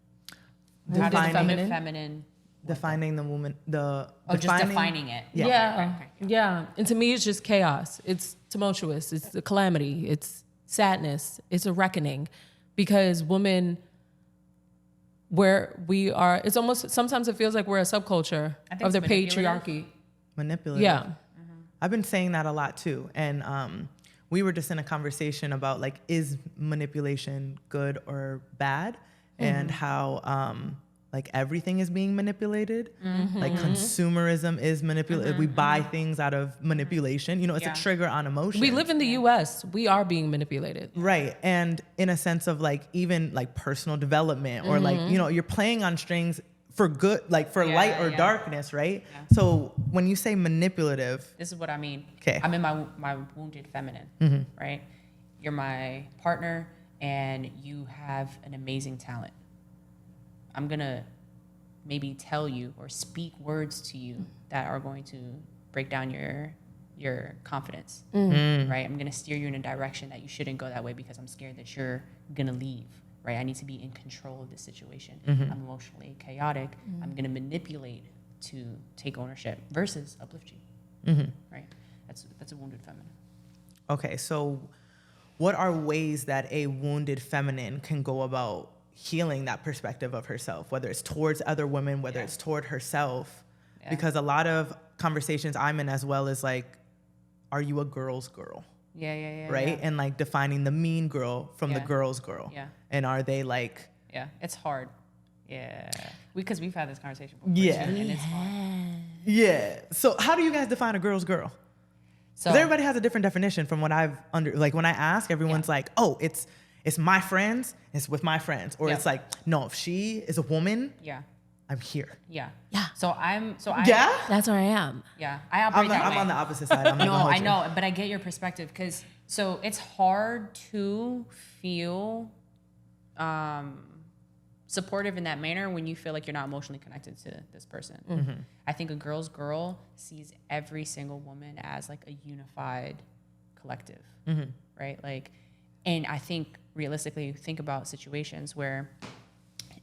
Defining feminine. Defining the woman, just defining it. Yeah. Okay. Yeah. And to me, it's just chaos. It's tumultuous. It's a calamity. It's sadness. It's a reckoning. Because women, where we are, it's almost, sometimes it feels like we're a subculture of the patriarchy. Manipulative. Yeah. I've been saying that a lot too. And we were just in a conversation about like, is manipulation good or bad? And how like everything is being manipulated. Like consumerism is manipulated. We buy things out of manipulation. It's a trigger on emotion. We live in the US. We are being manipulated. Right. And in a sense of like even like personal development or like, you're playing on strings for good, like for light or darkness, right? Yeah. So when you say manipulative. This is what I mean. Okay. I'm in my wounded feminine, right? You're my partner and you have an amazing talent. I'm going to maybe tell you or speak words to you that are going to break down your confidence, right? I'm going to steer you in a direction that you shouldn't go that way because I'm scared that you're going to leave, right? I need to be in control of this situation. I'm emotionally chaotic. I'm going to manipulate to take ownership versus uplift you, right? That's a wounded feminine. Okay, so what are ways that a wounded feminine can go about healing that perspective of herself, whether it's towards other women, whether it's toward herself? Because a lot of conversations I'm in as well is like, are you a girl's girl? Yeah. Right? And like defining the mean girl from the girl's girl. Yeah. And are they like... Yeah, it's hard. Yeah. Because we've had this conversation before. Yeah. And it's hard. Yeah. So how do you guys define a girl's girl? So everybody has a different definition from what I've like when I ask, everyone's like, oh, it's my friends, it's with my friends. Or it's like, no, if she is a woman, I'm here. Yeah. Yeah. Yeah? That's where I am. Yeah. I operate that way. I'm on the opposite side. I'm no, I know, but I get your perspective because so it's hard to feel supportive in that manner when you feel like you're not emotionally connected to this person. I think a girl's girl sees every single woman as like a unified collective, right? Like, and I think realistically, think about situations where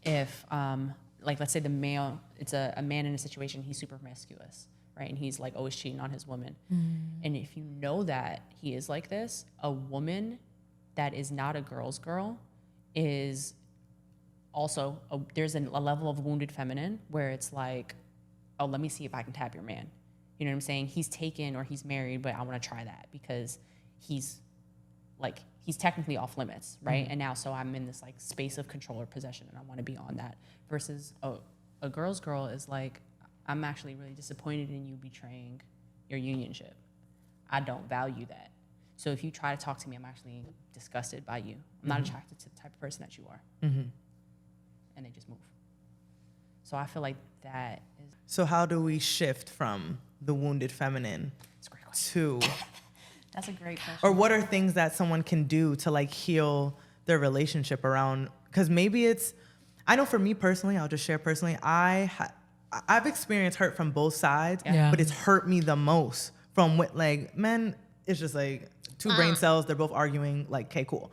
if, like, let's say the male, it's a man in a situation, he's super promiscuous, right? And he's like always cheating on his woman. And if you know that he is like this, a woman that is not a girl's girl is also, there's a level of wounded feminine where it's like, oh, let me see if I can tap your man. You know what I'm saying? He's taken or he's married, but I want to try that because he's technically off limits, right? And now, so I'm in this like space of control or possession and I want to be on that versus a girl's girl is like, I'm actually really disappointed in you betraying your unionship. I don't value that. So if you try to talk to me, I'm actually disgusted by you. I'm not attracted to the type of person that you are. And they just move. So I feel like that is. So how do we shift from the wounded feminine to? That's a great question. Or what are things that someone can do to like heal their relationship around? Because maybe it's, I know for me personally, I'll just share personally, I've experienced hurt from both sides, but it's hurt me the most from what, like, men, it's just like two brain cells, they're both arguing, like, okay, cool.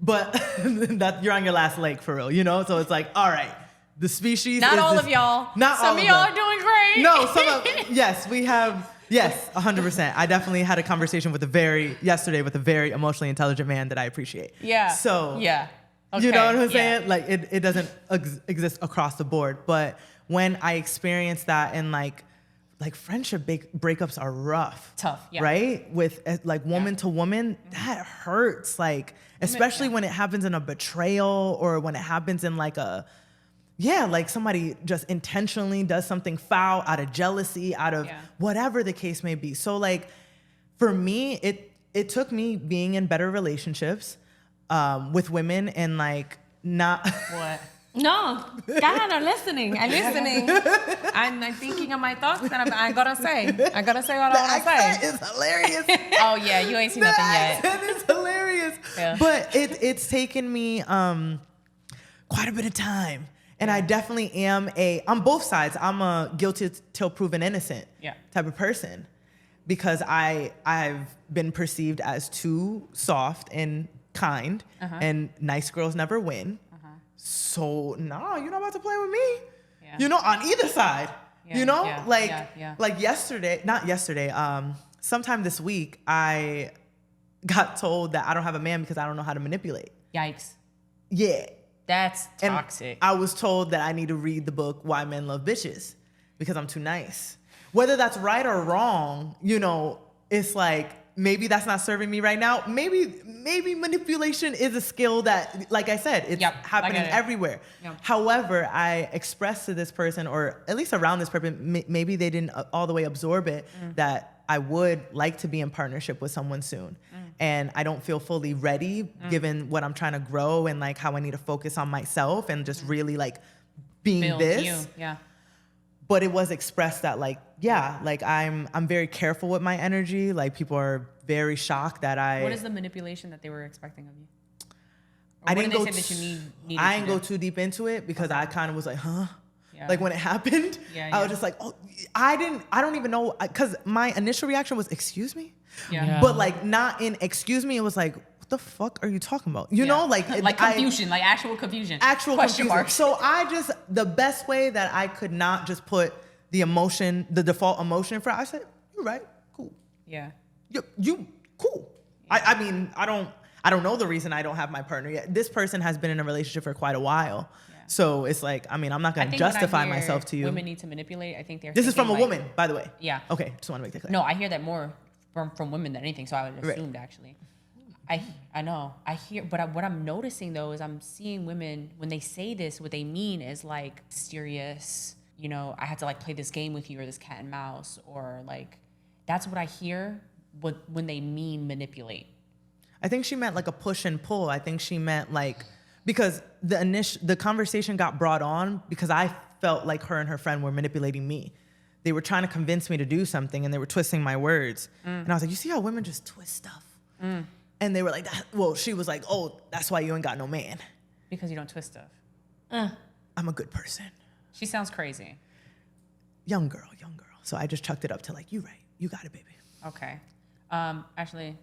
But that you're on your last leg for real, you know? So it's like, all right, the species Not is all this, of y'all. Not some all of of y'all them. are doing great. No, some of, yes, we have, yes, 100%. I definitely had a conversation yesterday with a very emotionally intelligent man that I appreciate. Yeah. So, yeah. Okay. You know what I'm saying? Like it doesn't exist across the board. But when I experience that and like friendship breakups are rough. Tough, yeah. Right? With like woman to woman, that hurts. Like, especially when it happens in a betrayal or when it happens in like like somebody just intentionally does something foul out of jealousy, out of whatever the case may be. So like for me, it took me being in better relationships with women and like not. What? No, God, I'm listening. I'm thinking of my thoughts and I gotta say what I wanna say. It's hilarious. Oh yeah, you ain't seen nothing yet. That is hilarious. Yeah. But it's taken me quite a bit of time. And I definitely am on both sides, I'm a guilty till proven innocent type of person. Because I've been perceived as too soft and kind, and nice girls never win. So no, you're not about to play with me. Yeah. You know, on either side. Yeah, you know, like not yesterday. Sometime this week, I got told that I don't have a man because I don't know how to manipulate. Yikes. Yeah. That's toxic. And I was told that I need to read the book Why Men Love Bitches because I'm too nice. Whether that's right or wrong, you know, it's like, maybe that's not serving me right now. Maybe manipulation is a skill that, like I said, it's happening everywhere. Yep. However, I expressed to this person, or at least around this person, maybe they didn't all the way absorb it, that I would like to be in partnership with someone soon. And I don't feel fully ready given what I'm trying to grow and like how I need to focus on myself and just really like being Build this. You. Yeah. But it was expressed that like I'm very careful with my energy. Like people are very shocked that I. What is the manipulation that they were expecting of you? I didn't go. I didn't go too deep into it because I kind of was like, huh. Yeah. Like when it happened, I was just like, oh, I don't even know, because my initial reaction was, excuse me? Yeah. But like not in excuse me, it was like, what the fuck are you talking about? You know, like confusion, like actual confusion. Actual question confusion. Marks. So the best way that I could not just put the emotion, the default emotion for, I said, you're right, cool. Yeah. You cool. Yeah. I mean, I don't know the reason I don't have my partner yet. This person has been in a relationship for quite a while. So it's like, I mean, I'm not going to justify myself to you. Women need to manipulate. I think this is from a woman, by the way. Yeah. Okay, just want to make that clear. No, I hear that more from women than anything. So I would assumed actually. I know. I hear, but what I'm noticing though is I'm seeing women when they say this, what they mean is like mysterious. You know, I had to like play this game with you or this cat and mouse, or like that's what I hear when they mean manipulate. I think she meant like a push and pull. I think she meant like. Because the conversation got brought on because I felt like her and her friend were manipulating me. They were trying to convince me to do something and they were twisting my words. And I was like, you see how women just twist stuff? And they were like, she was like, oh, that's why you ain't got no man. Because you don't twist stuff. I'm a good person. She sounds crazy. Young girl. So I just chucked it up to like, you right, you got it, baby. Okay. Actually,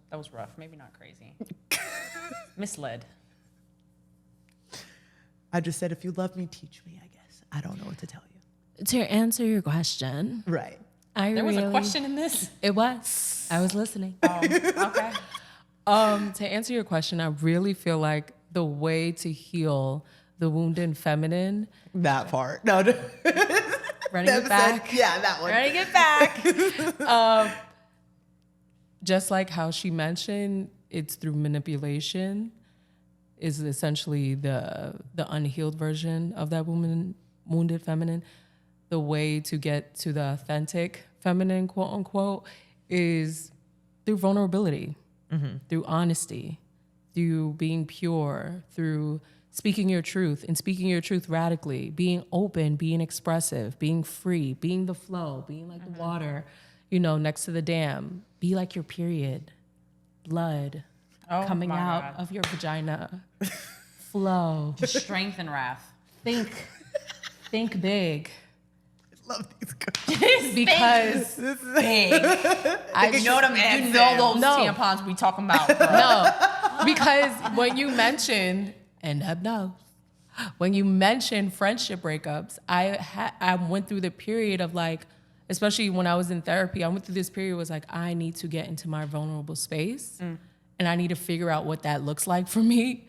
that was rough. Maybe not crazy. Misled. I just said, if you love me, teach me, I guess. I don't know what to tell you. To answer your question. Right. There was a question in this? It was. I was listening. Oh, okay. To answer your question, I really feel like the way to heal the wounded feminine. That part. No. Running it back. That one. Running it back. Just like how she mentioned, it's through manipulation. Is essentially the unhealed version of that wounded feminine. The way to get to the authentic feminine, quote unquote, is through vulnerability, through honesty, through being pure, through speaking your truth and speaking your truth radically, being open, being expressive, being free, being the flow, being like the water, you know, next to the dam. Be like your period, blood coming out of your vagina. Flow. Strength and wrath. Think big. I love these girls. Because This is Big. You know those tampons we talking about. Bro. No, because when you mentioned, and Hub knows, when you mentioned friendship breakups, I went through the period of like, especially when I was in therapy, I went through this period was like, I need to get into my vulnerable space and I need to figure out what that looks like for me.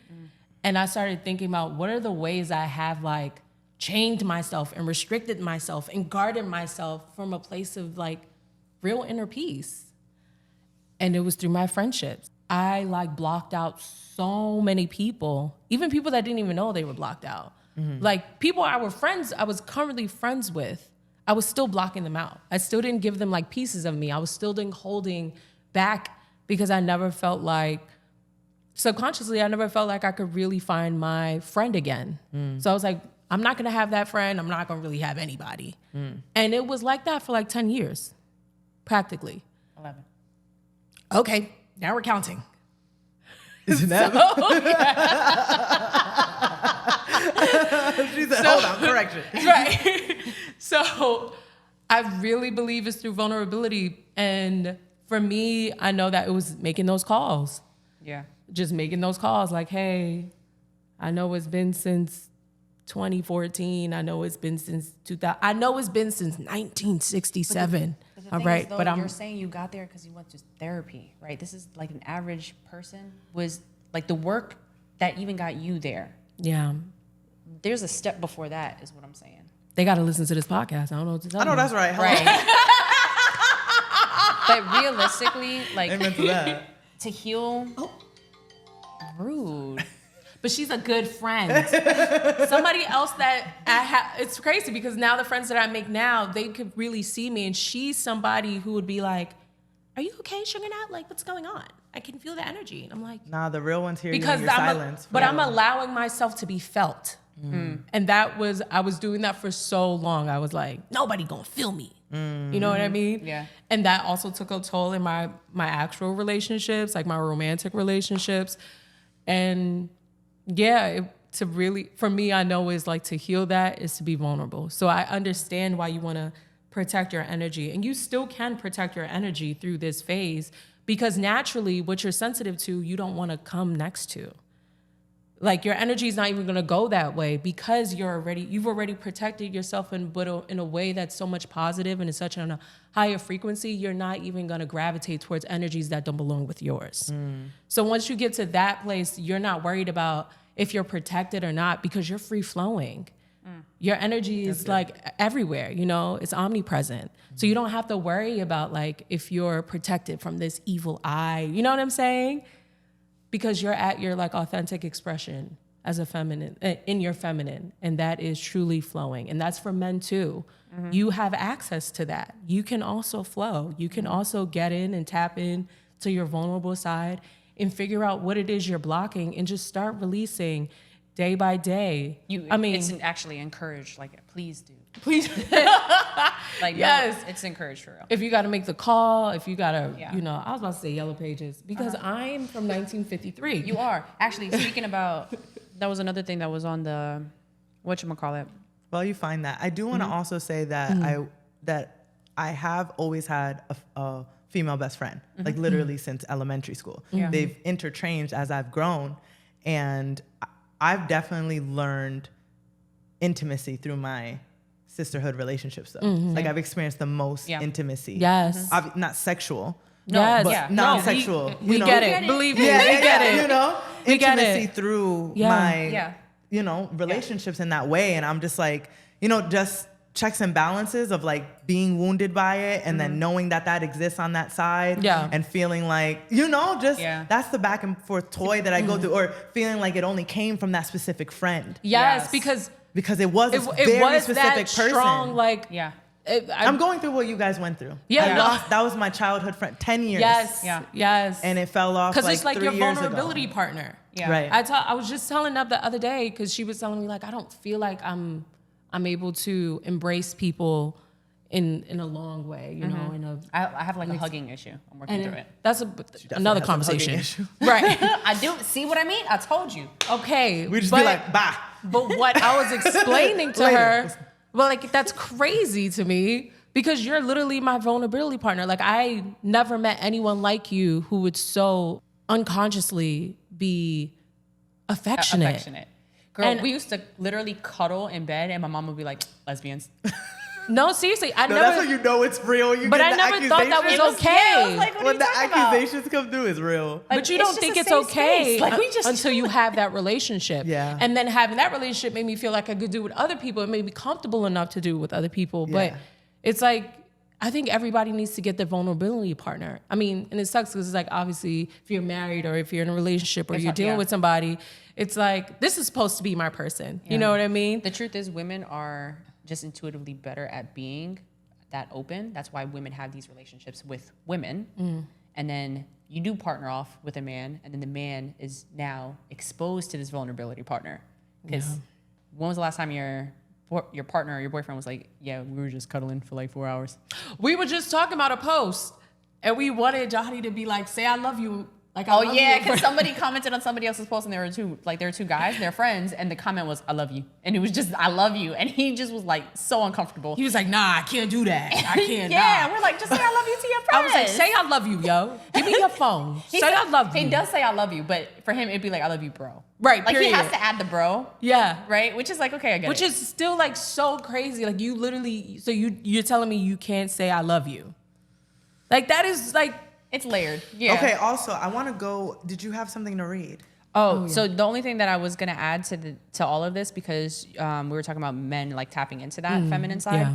And I started thinking about what are the ways I have like chained myself and restricted myself and guarded myself from a place of like real inner peace. And it was through my friendships. I like blocked out so many people, even people that didn't even know they were blocked out. Like people I was currently friends with, I was still blocking them out. I still didn't give them like pieces of me. I was still holding back because I never felt like, subconsciously, I never felt like I could really find my friend again. So I was like, I'm not gonna have that friend. I'm not gonna really have anybody. And it was like that for like 10 years, practically. 11. Okay, now we're counting. Isn't that? She said, hold on, correction. Right. So I really believe it's through vulnerability. And for me, I know that it was making those calls. Yeah. Just making those calls like, hey, I know it's been since 2014. I know it's been since 2000. I know it's been since 1967. All right, is, though, but you're saying you got there because you went to therapy, right? This is like an average person was like the work that even got you there. Yeah. There's a step before that, is what I'm saying. They got to listen to this podcast. I don't know what to tell I know them. that's right. Right. But realistically, like Amen to that. to heal, rude. But she's a good friend. Somebody else that I have, it's crazy because now the friends that I make now, they could really see me and she's somebody who would be like, are you okay, Sugar Nut? Like, what's going on? I can feel the energy. And I'm like, Nah, the real ones hear because you in your silence. but I'm allowing myself to be felt. And I was doing that for so long. I was like, nobody gonna feel me. You know what I mean? Yeah. And that also took a toll in my actual relationships, like my romantic relationships. And yeah, for me, I know is like to heal that is to be vulnerable. So I understand why you want to protect your energy, and you still can protect your energy through this phase because naturally what you're sensitive to, you don't want to come next to. Like your energy is not even going to go that way because you've already protected yourself in a way that's so much positive and is such on a higher frequency, you're not even going to gravitate towards energies that don't belong with yours. So once you get to that place, you're not worried about if you're protected or not because you're free flowing. Your energy is like everywhere, you know, it's omnipresent. So you don't have to worry about like if you're protected from this evil eye, you know what I'm saying? Because you're at your like authentic expression as a feminine, in your feminine, and that is truly flowing. And that's for men too. You have access to that. You can also flow. You can also get in and tap in to your vulnerable side and figure out what it is you're blocking and just start releasing day by day. It's actually encouraged. Like, please do. Please. Like, yes. No, it's encouraged for real. If you got to make the call, if you got to, you know, I was about to say Yellow Pages because I'm from 1953. You are. Actually, speaking about, that was another thing that was on the, whatchamacallit. Well, you find that. I do want to also say that I have always had a female best friend, like literally since elementary school. Yeah. They've interchanged as I've grown, and I've definitely learned intimacy through my sisterhood relationships though. Like I've experienced the most intimacy. Yes. Not sexual. Yes. But non-sexual. We get it. Believe me, we get it. You know, We get intimacy it. through Yeah. my, you know, relationships in that way. And I'm just like, you know, just checks and balances of like being wounded by it and then knowing that exists on that side and feeling like, you know, just that's the back and forth toy that I go through, or feeling like it only came from that specific friend. Yes, because it was a very specific that person. strong, like, I'm going through what you guys went through. Yeah. That was my childhood friend, 10 years. Yes. Yeah. Yes. And it fell off because it's like 3 your years vulnerability ago. partner. Yeah. Right. I was just telling Neb the other day because she was telling me like I don't feel like I'm able to embrace people in a long way, you know. I have like a hugging issue. I'm working through it. That's another has a hugging conversation, issue. right? I do see what I mean. I told you. Okay, We just be like, bye. But what I was explaining to Later. her, well, like that's crazy to me because you're literally my vulnerability partner. Like I never met anyone like you who would so unconsciously be affectionate. Girl, And- we used to literally cuddle in bed and my mom would be like, lesbians. No, seriously, I No, never. that's how you know it's real. But I never thought that was okay. Yeah, I was like, what are When you the talking about? accusations come through, it's real. But you it's don't just think a it's safe okay space. Like, we just- until you have that relationship. Yeah. And then having that relationship made me feel like I could do with other people. It made me comfortable enough to do with other people. But Yeah. it's like, I think everybody needs to get their vulnerability partner. I mean, and it sucks because it's like, obviously, if you're married or if you're in a relationship or It's you're hard, dealing yeah. with somebody, it's like, this is supposed to be my person. You know what I mean? The truth is women are just intuitively better at being that open. That's why women have these relationships with women. And then you do partner off with a man, and then the man is now exposed to this vulnerability partner. Because when was the last time your partner or your boyfriend was like, yeah, we were just cuddling for like 4 hours? We were just talking about a post and we wanted Johnny to be like, say I love you. Like, I Oh love yeah, you. because somebody commented on somebody else's post, and there were two guys, they're friends, and the comment was, "I love you," and it was just, "I love you," and he just was like so uncomfortable. He was like, nah, I can't do that. I can't. Yeah, nah. we're like, just say I love you to your I friends. was like, say I love you, yo. Give me your phone. He Say said- I love you. He does say I love you, but for him it'd be like, I love you, bro. Right, Like period. he has to add the bro, Yeah. right? Which is like, okay, I get Which it. is still like so crazy. Like you literally, so you're telling me you can't say I love you. Like that is like, It's layered. Yeah. Okay, also, I want to go. Did you have something to read? So the only thing that I was gonna add to all of this, because we were talking about men like tapping into that feminine side,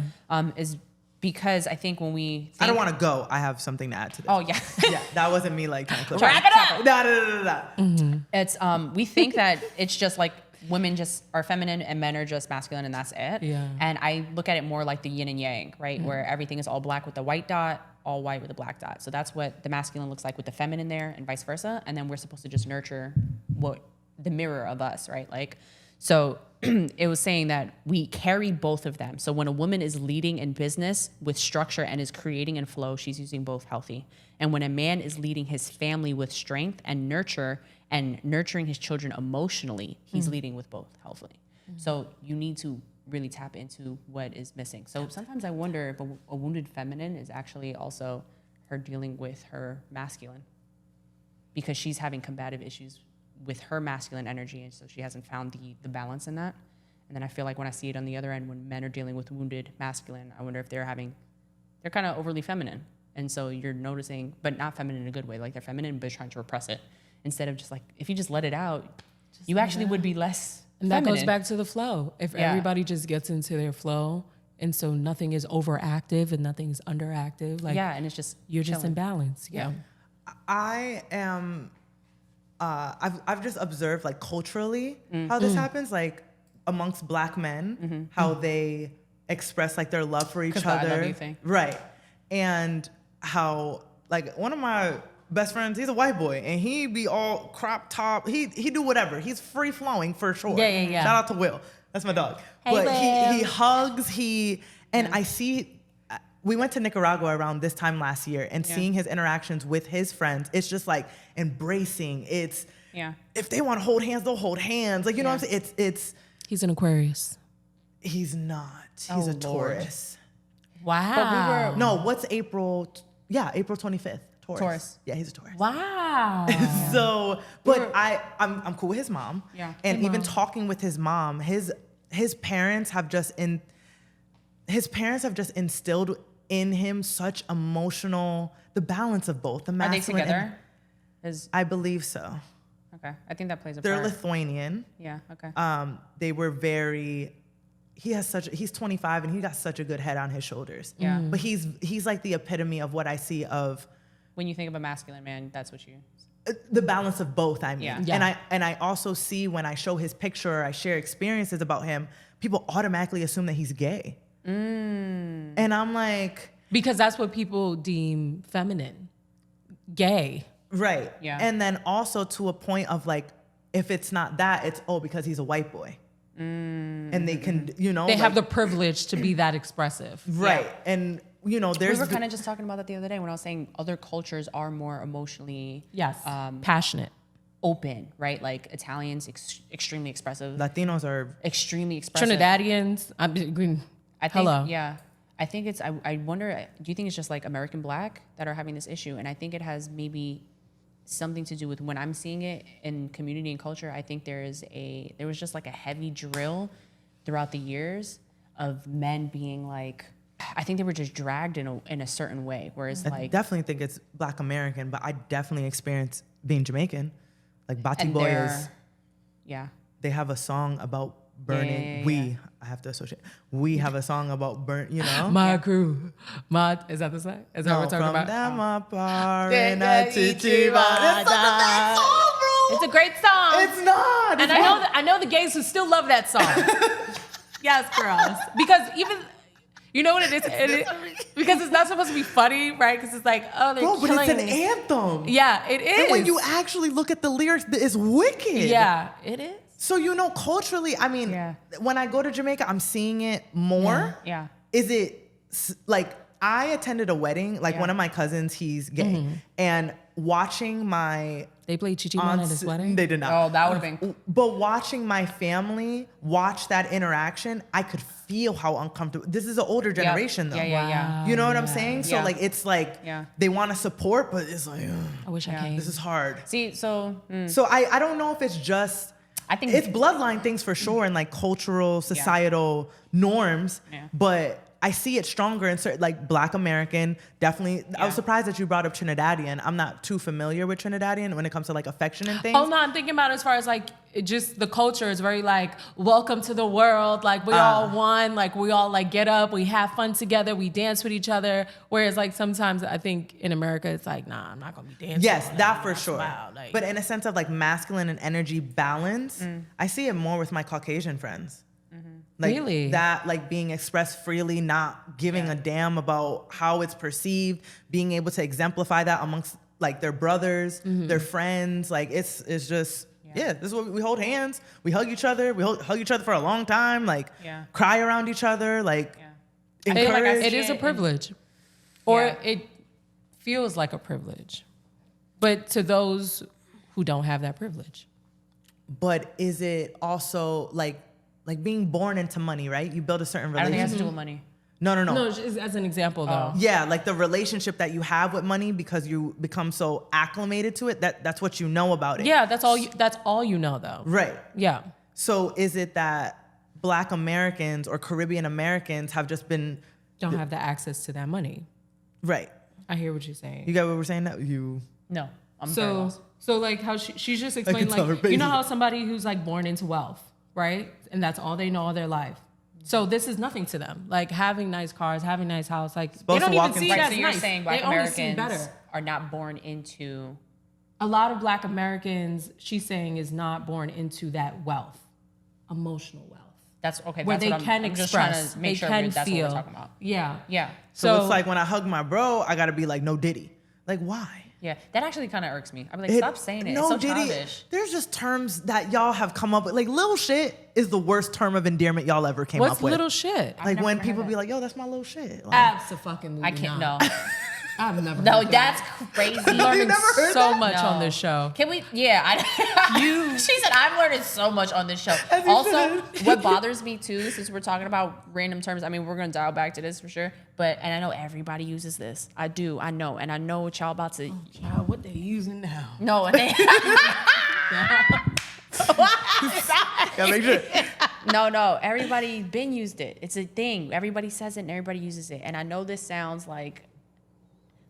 is because I think when we think, I don't want to go. I have something to add to this. Oh yeah. Yeah, that wasn't me like trying to Wrap it up. No. It's we think that it's just like women just are feminine and men are just masculine and that's it. Yeah. And I look at it more like the yin and yang, right? Where everything is all black with the white dot, all white with a black dot. So that's what the masculine looks like with the feminine there and vice versa. And then we're supposed to just nurture what the mirror of us, right? Like, so it was saying that we carry both of them. So when a woman is leading in business with structure and is creating in flow, she's using both healthy. And when a man is leading his family with strength and nurture and nurturing his children emotionally, he's leading with both healthily. So you need to really tap into what is missing. So sometimes I wonder if a wounded feminine is actually also her dealing with her masculine, because she's having combative issues with her masculine energy, and so she hasn't found the balance in that. And then I feel like when I see it on the other end, when men are dealing with wounded masculine, I wonder if they're kind of overly feminine. And so you're noticing, but not feminine in a good way, like they're feminine, but trying to repress it. Instead of just like, if you just let it out, you actually would be less and that feminine. goes back to the flow. If everybody just gets into their flow, and so nothing is overactive and nothing is underactive, like and it's just you're just in chilling. balance. Yeah. I am. I've just observed like culturally how this happens, like amongst Black men, how they express like their love for each 'Cause the I other, love you thing. right? And how like one of my best friends, he's a white boy, and he be all crop top. He do whatever. He's free flowing for sure. Yeah. Shout out to Will. That's my dog. Hey, but Will. he hugs. I see. We went to Nicaragua around this time last year, and seeing his interactions with his friends, it's just like embracing. It's if they want to hold hands, they'll hold hands. Like you know what I'm saying? It's He's an Aquarius. he's not. He's a Taurus. Wow. No, what's April? Yeah, April 25th. Taurus. Yeah, he's a Taurus. Wow. So, but I'm cool with his mom. Yeah. And Good even mom. talking with his mom, his parents have just instilled in him such emotional, the balance of both. The Are they masculine and- together? I believe so. Okay. I think that plays a They're part. Lithuanian. Yeah. Okay. They were very. He's 25 and he got such a good head on his shoulders. Yeah. But he's like the epitome of what I see of When you think of a masculine man, that's what you. the balance of both. I mean, Yeah. and I also see when I show his picture or I share experiences about him, people automatically assume that he's gay. And I'm like... Because that's what people deem feminine, gay. Right. Yeah. And then also to a point of like, if it's not that, it's, because he's a white boy. And they can, They have the privilege to be that expressive. Right. Yeah. And, there's... We were kind of just talking about that the other day when I was saying other cultures are more emotionally... passionate. Open, right? Like Italians, extremely expressive. Latinos are... extremely expressive. Trinidadians, I think, hello. Yeah. I think it's... I wonder, do you think it's just like American Black that are having this issue? And I think it has maybe something to do with when I'm seeing it in community and culture. I think there was just like a heavy drill throughout the years of men being like... I think they were just dragged in a certain way. Whereas I definitely think it's Black American, but I definitely experienced being Jamaican. Like Bati Boys, they have a song about burning. I have to associate. We have a song about My crew, is that the song? Is that what we're talking about? It's a great song. It's not. And I know the gays who still love that song. Yes, girls, because even. You know what it is? Because it's not supposed to be funny, right? Because it's like, they're killing. But it's an anthem. Yeah, it is. And when you actually look at the lyrics, it's wicked. Yeah, it is. So, culturally, I mean, when I go to Jamaica, I'm seeing it more. Yeah. Is it, like, I attended a wedding, like one of my cousins, he's gay. And watching my... They played Chichimon at his wedding? They did not. Oh, that would have been... But watching my family watch that interaction, I could feel how uncomfortable... This is an older generation, though. Yeah. You know what I'm saying? So, like, it's like, they want to support, but it's like... I wish I came. This is hard. See, so... So, I don't know if it's just... I think... It's bloodline things for sure and, like, cultural, societal norms, but... I see it stronger in certain, like Black American, definitely. I was surprised that you brought up Trinidadian. I'm not too familiar with Trinidadian when it comes to like affection and things. Oh no, I'm thinking about it as far as like, just the culture is very like, welcome to the world. Like we all one, like we all like get up, we have fun together, we dance with each other. Whereas like sometimes I think in America, it's like, nah, I'm not gonna be dancing. Yes, that for sure. Like, but in a sense of like masculine and energy balance, I see it more with my Caucasian friends. Like really? That like being expressed freely, not giving a damn about how it's perceived, being able to exemplify that amongst like their brothers, their friends. Like it's just, this is what we hold hands. We hug each other. We hug each other for a long time. Like cry around each other. Like encourage. It is a privilege. Or it feels like a privilege. But to those who don't have that privilege. But is it also like being born into money, right? You build a certain relationship. I don't think it has to do with money. No. No, just as an example, though. Yeah, like the relationship that you have with money because you become so acclimated to it. That's what you know about it. Yeah, that's all you know, though. Right. Yeah. So is it that Black Americans or Caribbean Americans have just been... Don't have the access to that money. Right. I hear what you're saying. You got what we're saying now? No, I'm very lost. So like how she's just explained, like, you know how somebody who's like born into wealth, right? And that's all they know all their life. So this is nothing to them. Like having nice cars, having nice house, like they don't even see it as so you're nice. saying Black Americans are not born into... A lot of Black Americans, she's saying, is not born into that wealth, emotional wealth. That's okay. Where that's they what can I'm express, just trying to make sure that's feel. what we're talking about. Yeah. So it's like when I hug my bro, I gotta be like, no Diddy. Like why? Yeah, that actually kind of irks me. I'm like, stop saying it. No, it's so Diddy, childish. there's just terms that y'all have come up with. Like, little shit is the worst term of endearment y'all ever came up with. What's little shit? Like when people be like, yo, that's my little shit. Like, Absolutely I can't, no. I've never heard No, that. that's crazy. I'm learning so much on this show. Can we? Yeah. She said, I'm learning so much on this show. Also, what bothers me too, since we're talking about random terms, I mean, we're going to dial back to this for sure. And I know everybody uses this. I know. And I know what y'all about to. Oh, child, what they using now? No, they. gotta make sure. No. Everybody been used it. It's a thing. Everybody says it and everybody uses it. And I know this sounds like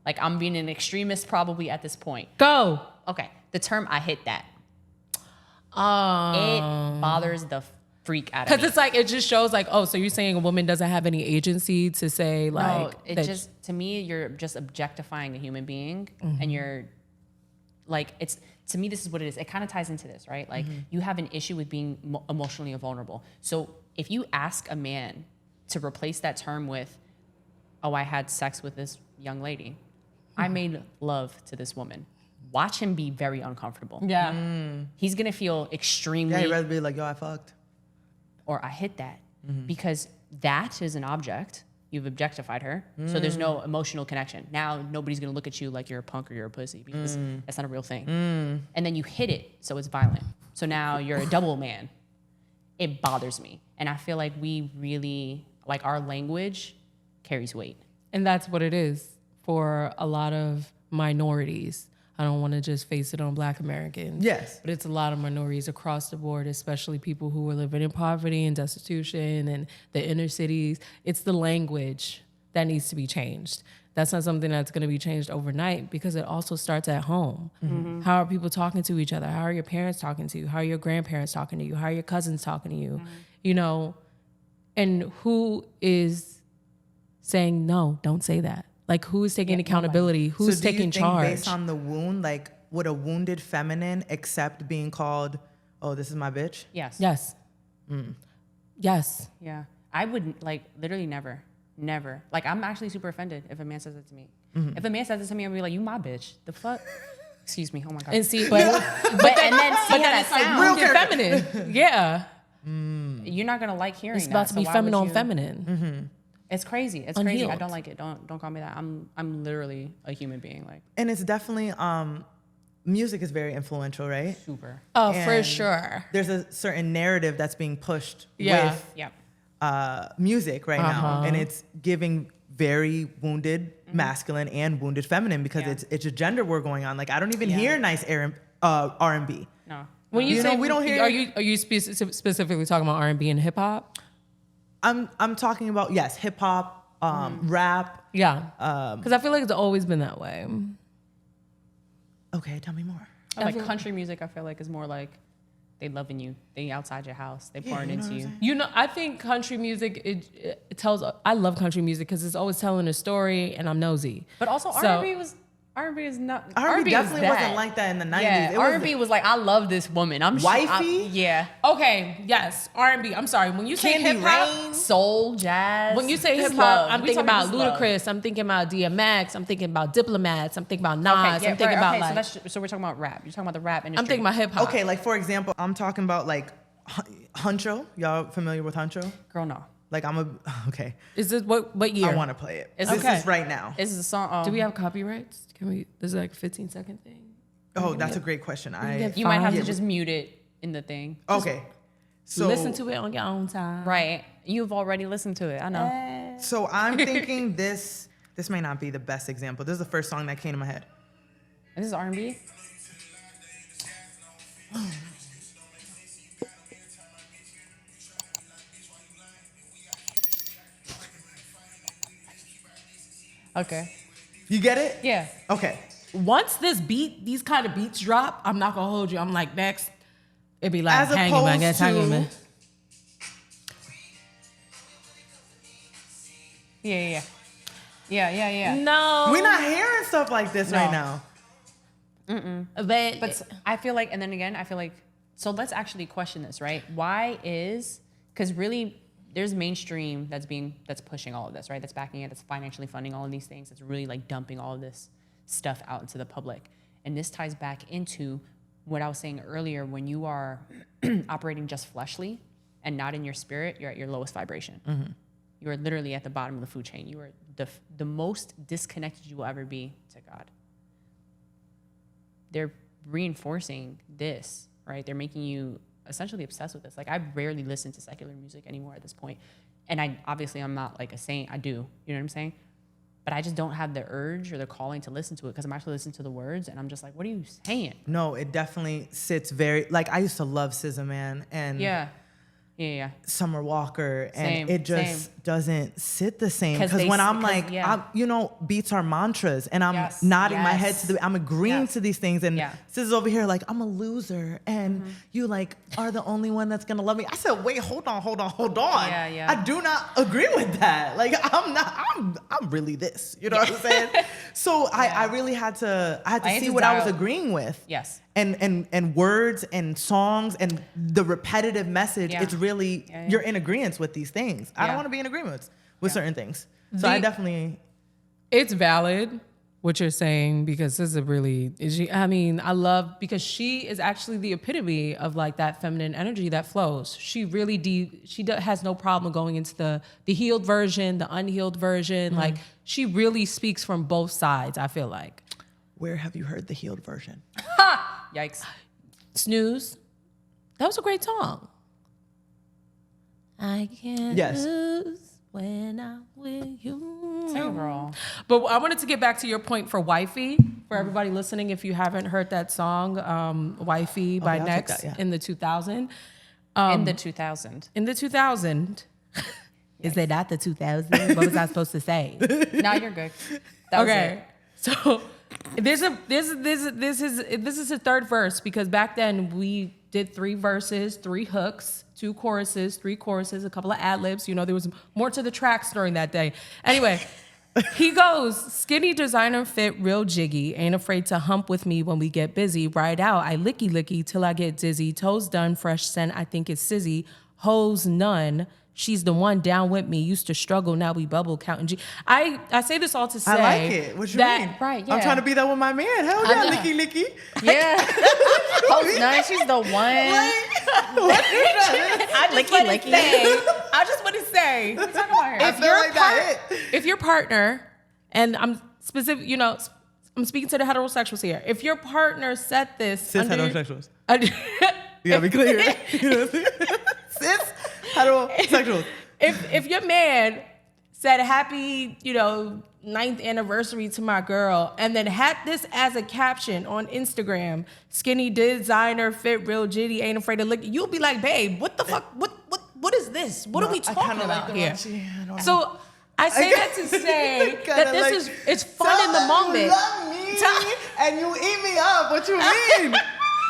I'm being an extremist probably at this point. Go. Okay. The term I hit that. It bothers the freak out of me. Because it's like, it just shows like, oh, so you're saying a woman doesn't have any agency to say like. No, it just, to me, you're just objectifying a human being. And you're like, to me, this is what it is. It kind of ties into this, right? Like you have an issue with being emotionally vulnerable. So if you ask a man to replace that term with, oh, I had sex with this young lady. I made love to this woman. Watch him be very uncomfortable. Yeah. He's going to feel extremely... Yeah, he'd rather be like, yo, I fucked. Or I hit that. Because that is an object. You've objectified her. So there's no emotional connection. Now nobody's going to look at you like you're a punk or you're a pussy because that's not a real thing. And then you hit it, so it's violent. So now you're a double man. It bothers me. And I feel like we really, like our language carries weight. And that's what it is for a lot of minorities. I don't want to just face it on Black Americans. Yes. But it's a lot of minorities across the board, especially people who are living in poverty and destitution and the inner cities. It's the language that needs to be changed. That's not something that's going to be changed overnight because it also starts at home. How are people talking to each other? How are your parents talking to you? How are your grandparents talking to you? How are your cousins talking to you? You know, and who is saying, no, don't say that? Like, who is taking accountability? Who's taking charge? Based on the wound, like, would a wounded feminine accept being called, oh, this is my bitch? Yes. Yes. Yes. Yeah. I would, like, literally never. Like, I'm actually super offended if a man says it to me. If a man says it to me, I'll be like, you my bitch. The fuck? Excuse me. Oh, my God. And see, but and then see how that it's like sounds. real feminine. Yeah. You're not going to like hearing It's that. about to be so why feminine would on you- feminine. It's crazy. It's crazy. I Unhealed. don't like it. Don't call me that. I'm literally a human being. Like, And it's definitely, music is very influential, right? super. Oh, for And sure. There's a certain narrative that's being pushed Yeah. with Yeah. music right now. And it's giving very wounded masculine and wounded feminine because it's a gender war going on. Like, I don't even hear nice R&B. No. When you You say know, we don't hear- are you specifically talking about R&B and hip hop? I'm talking about, yes, hip hop, rap. Yeah. Because I feel like it's always been that way. Okay, tell me more. Like country music, I feel like is more like they loving you. They outside your house. They pouring you know into what you. I'm saying? You know, I think country music, it tells, I love country music because it's always telling a story and I'm nosy. But also R&B is not. R&B is definitely that. wasn't like that in the 90s. Yeah, It was R&B was like, I love this woman. I'm Wifey? Yeah. Okay, yes, R&B. I'm sorry. When you say Candy hip hop, Rain? Soul, jazz. when you say Just hip hop, love. I'm We thinking talking about just love. Ludacris. I'm thinking about DMX. I'm thinking about Diplomats. I'm thinking about Nas. Okay, yeah, I'm thinking about like. so we're talking about rap. You're talking about the rap industry. I'm thinking about hip hop. Okay, like for example, I'm talking about like Huncho. Y'all familiar with Huncho? Girl, no. Like okay. Is this what year? I want to play it. Is This okay. is right now. This is a song. Do we have copyrights? Can we? This is like a 15-second thing. Oh, that's a great question. You might have to Yeah. just mute it in the thing. Okay. So Listen to it on your own time. Right. You've already listened to it. I know. So I'm thinking this may not be the best example. This is the first song that came to my head. This is R&B. Okay. You get it? Yeah. Okay. Once these kind of beats drop, I'm not gonna hold you. I'm like, next. It'd be like, As hanging man, opposed get to- hanging man. Yeah. No. We're not hearing stuff like this No. right now. But I feel like, and then again, I feel like, so let's actually question this, right? Why is, because really there's mainstream that's pushing all of this, right? That's backing it, that's financially funding all of these things, that's really like dumping all of this stuff out into the public. And this ties back into what I was saying earlier, when you are operating just fleshly and not in your spirit, you're at your lowest vibration. You are literally at the bottom of the food chain. You are the most disconnected you will ever be to God. They're reinforcing this, right? They're making you essentially obsessed with this. Like, I rarely listen to secular music anymore at this point. And I'm not like a saint. I do, you know what I'm saying? But I just don't have the urge or the calling to listen to it because I'm actually listening to the words and I'm just like, what are you saying? No, it definitely sits very, like I used to love SZA, man. And Yeah. Summer Walker, and Same, it just doesn't sit the same because when I'm like, beats are mantras, and I'm nodding my head to I'm agreeing to these things, and this is over here like I'm a loser, and you like are the only one that's gonna love me. I said, wait, hold on. Yeah. I do not agree with that. Like I'm really this. You know what I'm saying? So I really had to see what I was agreeing with. Yes. and words and songs and the repetitive message, it's really, you're in agreement with these things. I don't want to be in agreement with certain things. So I definitely... It's valid what you're saying, because this is I love, because she is actually the epitome of like that feminine energy that flows. She really has no problem going into the healed version, the unhealed version. Like, she really speaks from both sides, I feel like. Where have you heard the healed version? Yikes. Snooze. That was a great song. I can't lose when I'm with you. Sing it, girl. But I wanted to get back to your point for Wifey. For everybody listening, if you haven't heard that song, Wifey by Next in the 2000. In the 2000. In the 2000. Is it not the 2000? What was I supposed to say? Now you're good. That was it. So this is a third verse, because back then we did 3 verses, 3 hooks, 2 choruses, 3 choruses, a couple of ad-libs. You know, there was more to the tracks during that day. Anyway, he goes, skinny designer fit real jiggy, ain't afraid to hump with me when we get busy. Ride out, I licky till I get dizzy. Toes done, fresh scent, I think it's sizzy. Hoes none. She's the one down with me. Used to struggle, now we bubble counting G. I say this all to say, I like it. What you mean? Right, yeah. I'm trying to be that with my man. Hell yeah, licky. Yeah. Hoes none, she's the one. I just want to say, What are you talking about here? if your partner, and I'm specific, you know, I'm speaking to the heterosexuals here. If your partner set this, cis heterosexuals. You gotta be clear. You know what I'm saying? Cis heterosexuals. If your man said happy, 9th anniversary to my girl, and then had this as a caption on Instagram, skinny designer fit real jitty, ain't afraid to lick, you'll be like, babe, what the fuck? What is this? What are we talking about here? So I say that to say that it's fun in the moment. You love me and you eat me up. What you mean?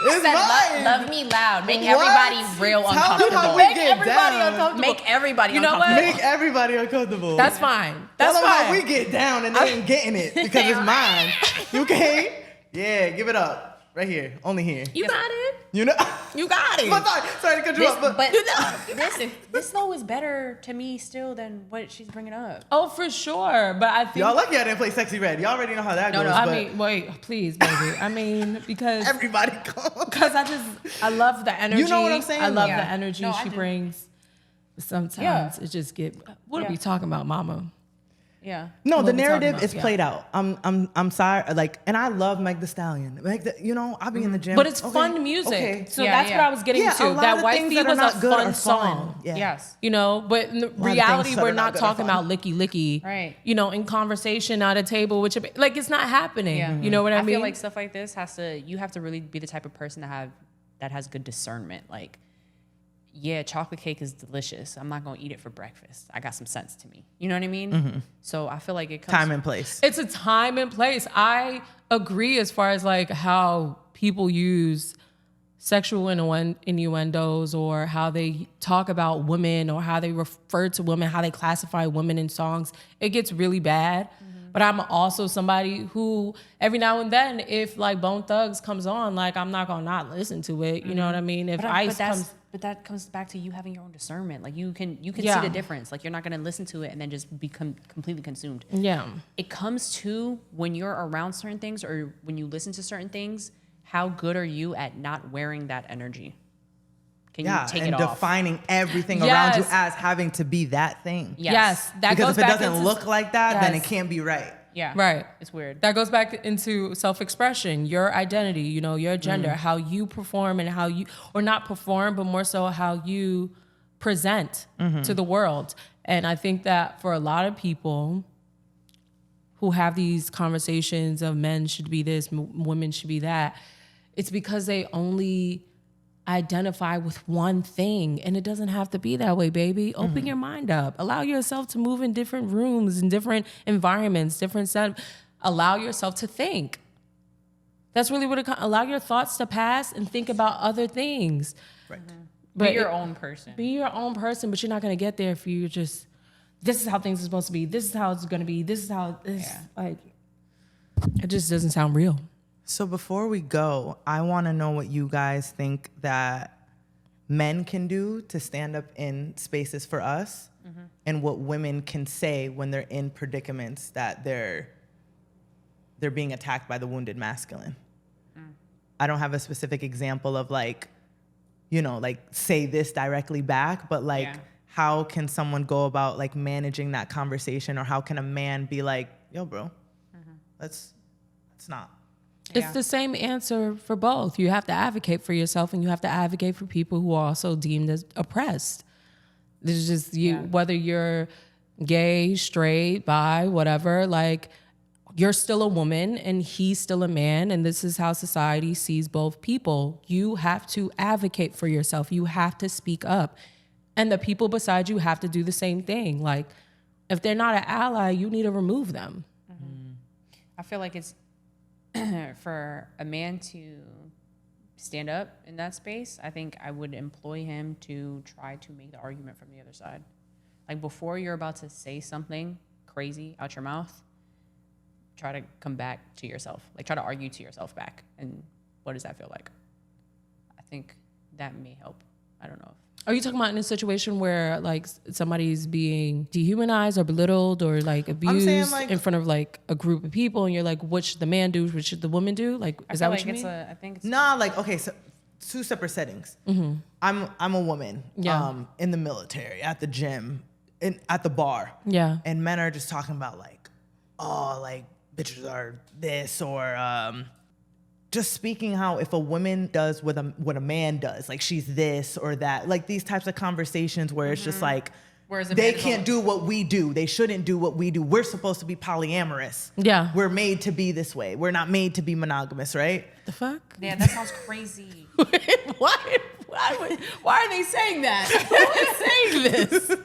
It's mine. Love me loud. Make everybody real uncomfortable. Make everybody uncomfortable. Make everybody uncomfortable. What? Make everybody uncomfortable. That's fine. That's fine. How we get down and they ain't getting it because it's mine. You okay? Yeah, give it up. Right here. Only here. You got it. You know? You got it. Sorry to cut you off. But this though is better to me still than what she's bringing up. Oh, for sure. But I think y'all lucky I didn't play Sexy Red. Y'all already know how that goes. I mean, wait, please, baby. Because everybody comes. Because I love the energy. You know what I'm saying? I love the energy she brings. Sometimes it just what are we talking about, mama? Yeah. No, the narrative is played out. I'm sorry. And I love Meg Thee Stallion. I'll be in the gym. But it's fun music. Okay. So that's what I was getting to. That Wifey was a fun song. Yeah. Yes. But in reality, we're not talking about licky. Right. In conversation at a table, which it's not happening. Yeah. You know what I mean? I feel like stuff like this you have to really be the type of person that has good discernment. Like, yeah, chocolate cake is delicious. I'm not going to eat it for breakfast. I got some sense to me. You know what I mean? Mm-hmm. So I feel like it comes... Time and place. It's a time and place. I agree as far as like how people use sexual innuendos or how they talk about women or how they refer to women, how they classify women in songs. It gets really bad. Mm-hmm. But I'm also somebody who every now and then, if like Bone Thugs comes on, like I'm not gonna not listen to it. You know what I mean? If Ice comes, but that comes back to you having your own discernment. Like you can see the difference. Like you're not gonna listen to it and then just become completely consumed. Yeah. It comes to when you're around certain things or when you listen to certain things. How good are you at not wearing that energy? Can you take it off? And defining everything around you as having to be that thing. Yes. Because if it doesn't look like that, then it can't be right. Yeah. Right. It's weird. That goes back into self-expression, your identity, your gender, how you perform and how you, or not perform, but more so how you present to the world. And I think that for a lot of people who have these conversations of men should be this, women should be that, it's because they only identify with one thing, and it doesn't have to be that way, baby. Open your mind up. Allow yourself to move in different rooms, in different environments, allow yourself to think. That's really what allow your thoughts to pass and think about other things. Right. But be your own person. Be your own person, but you're not going to get there if you just, this is how things are supposed to be. This is how it's going to be. This is how it is. Like, it just doesn't sound real. So before we go, I want to know what you guys think that men can do to stand up in spaces for us, and what women can say when they're in predicaments that they're being attacked by the wounded masculine. I don't have a specific example of like, you know, like say this directly back, but like how can someone go about like managing that conversation, or how can a man be like, yo, bro, let's not. It's the same answer for both. You have to advocate for yourself, and you have to advocate for people who are also deemed as oppressed. There's just whether you're gay, straight, bi, whatever, like you're still a woman and he's still a man, and this is how society sees both people. You have to advocate for yourself. You have to speak up. And the people beside you have to do the same thing. Like, if they're not an ally, you need to remove them. I feel like it's for a man to stand up in that space, I think I would employ him to try to make the argument from the other side. Like, before you're about to say something crazy out your mouth, try to come back to yourself. Like, try to argue to yourself back. And what does that feel like? I think that may help. I don't know. Are you talking about in a situation where like somebody's being dehumanized or belittled or like abused in front of like a group of people, and you're like, what should the man do? What should the woman do? Like, is that what you mean? I think it's nah. Like, okay, so two separate settings. I'm a woman. In the military, at the gym, at the bar. Yeah. And men are just talking about like, oh, like bitches are this, or just speaking how if a woman does what a man does, like she's this or that, like these types of conversations where it's just like, they can't do what we do. They shouldn't do what we do. We're supposed to be polyamorous. Yeah. We're made to be this way. We're not made to be monogamous, right? The fuck? Yeah, that sounds crazy. Why are they saying that? Who is saying this?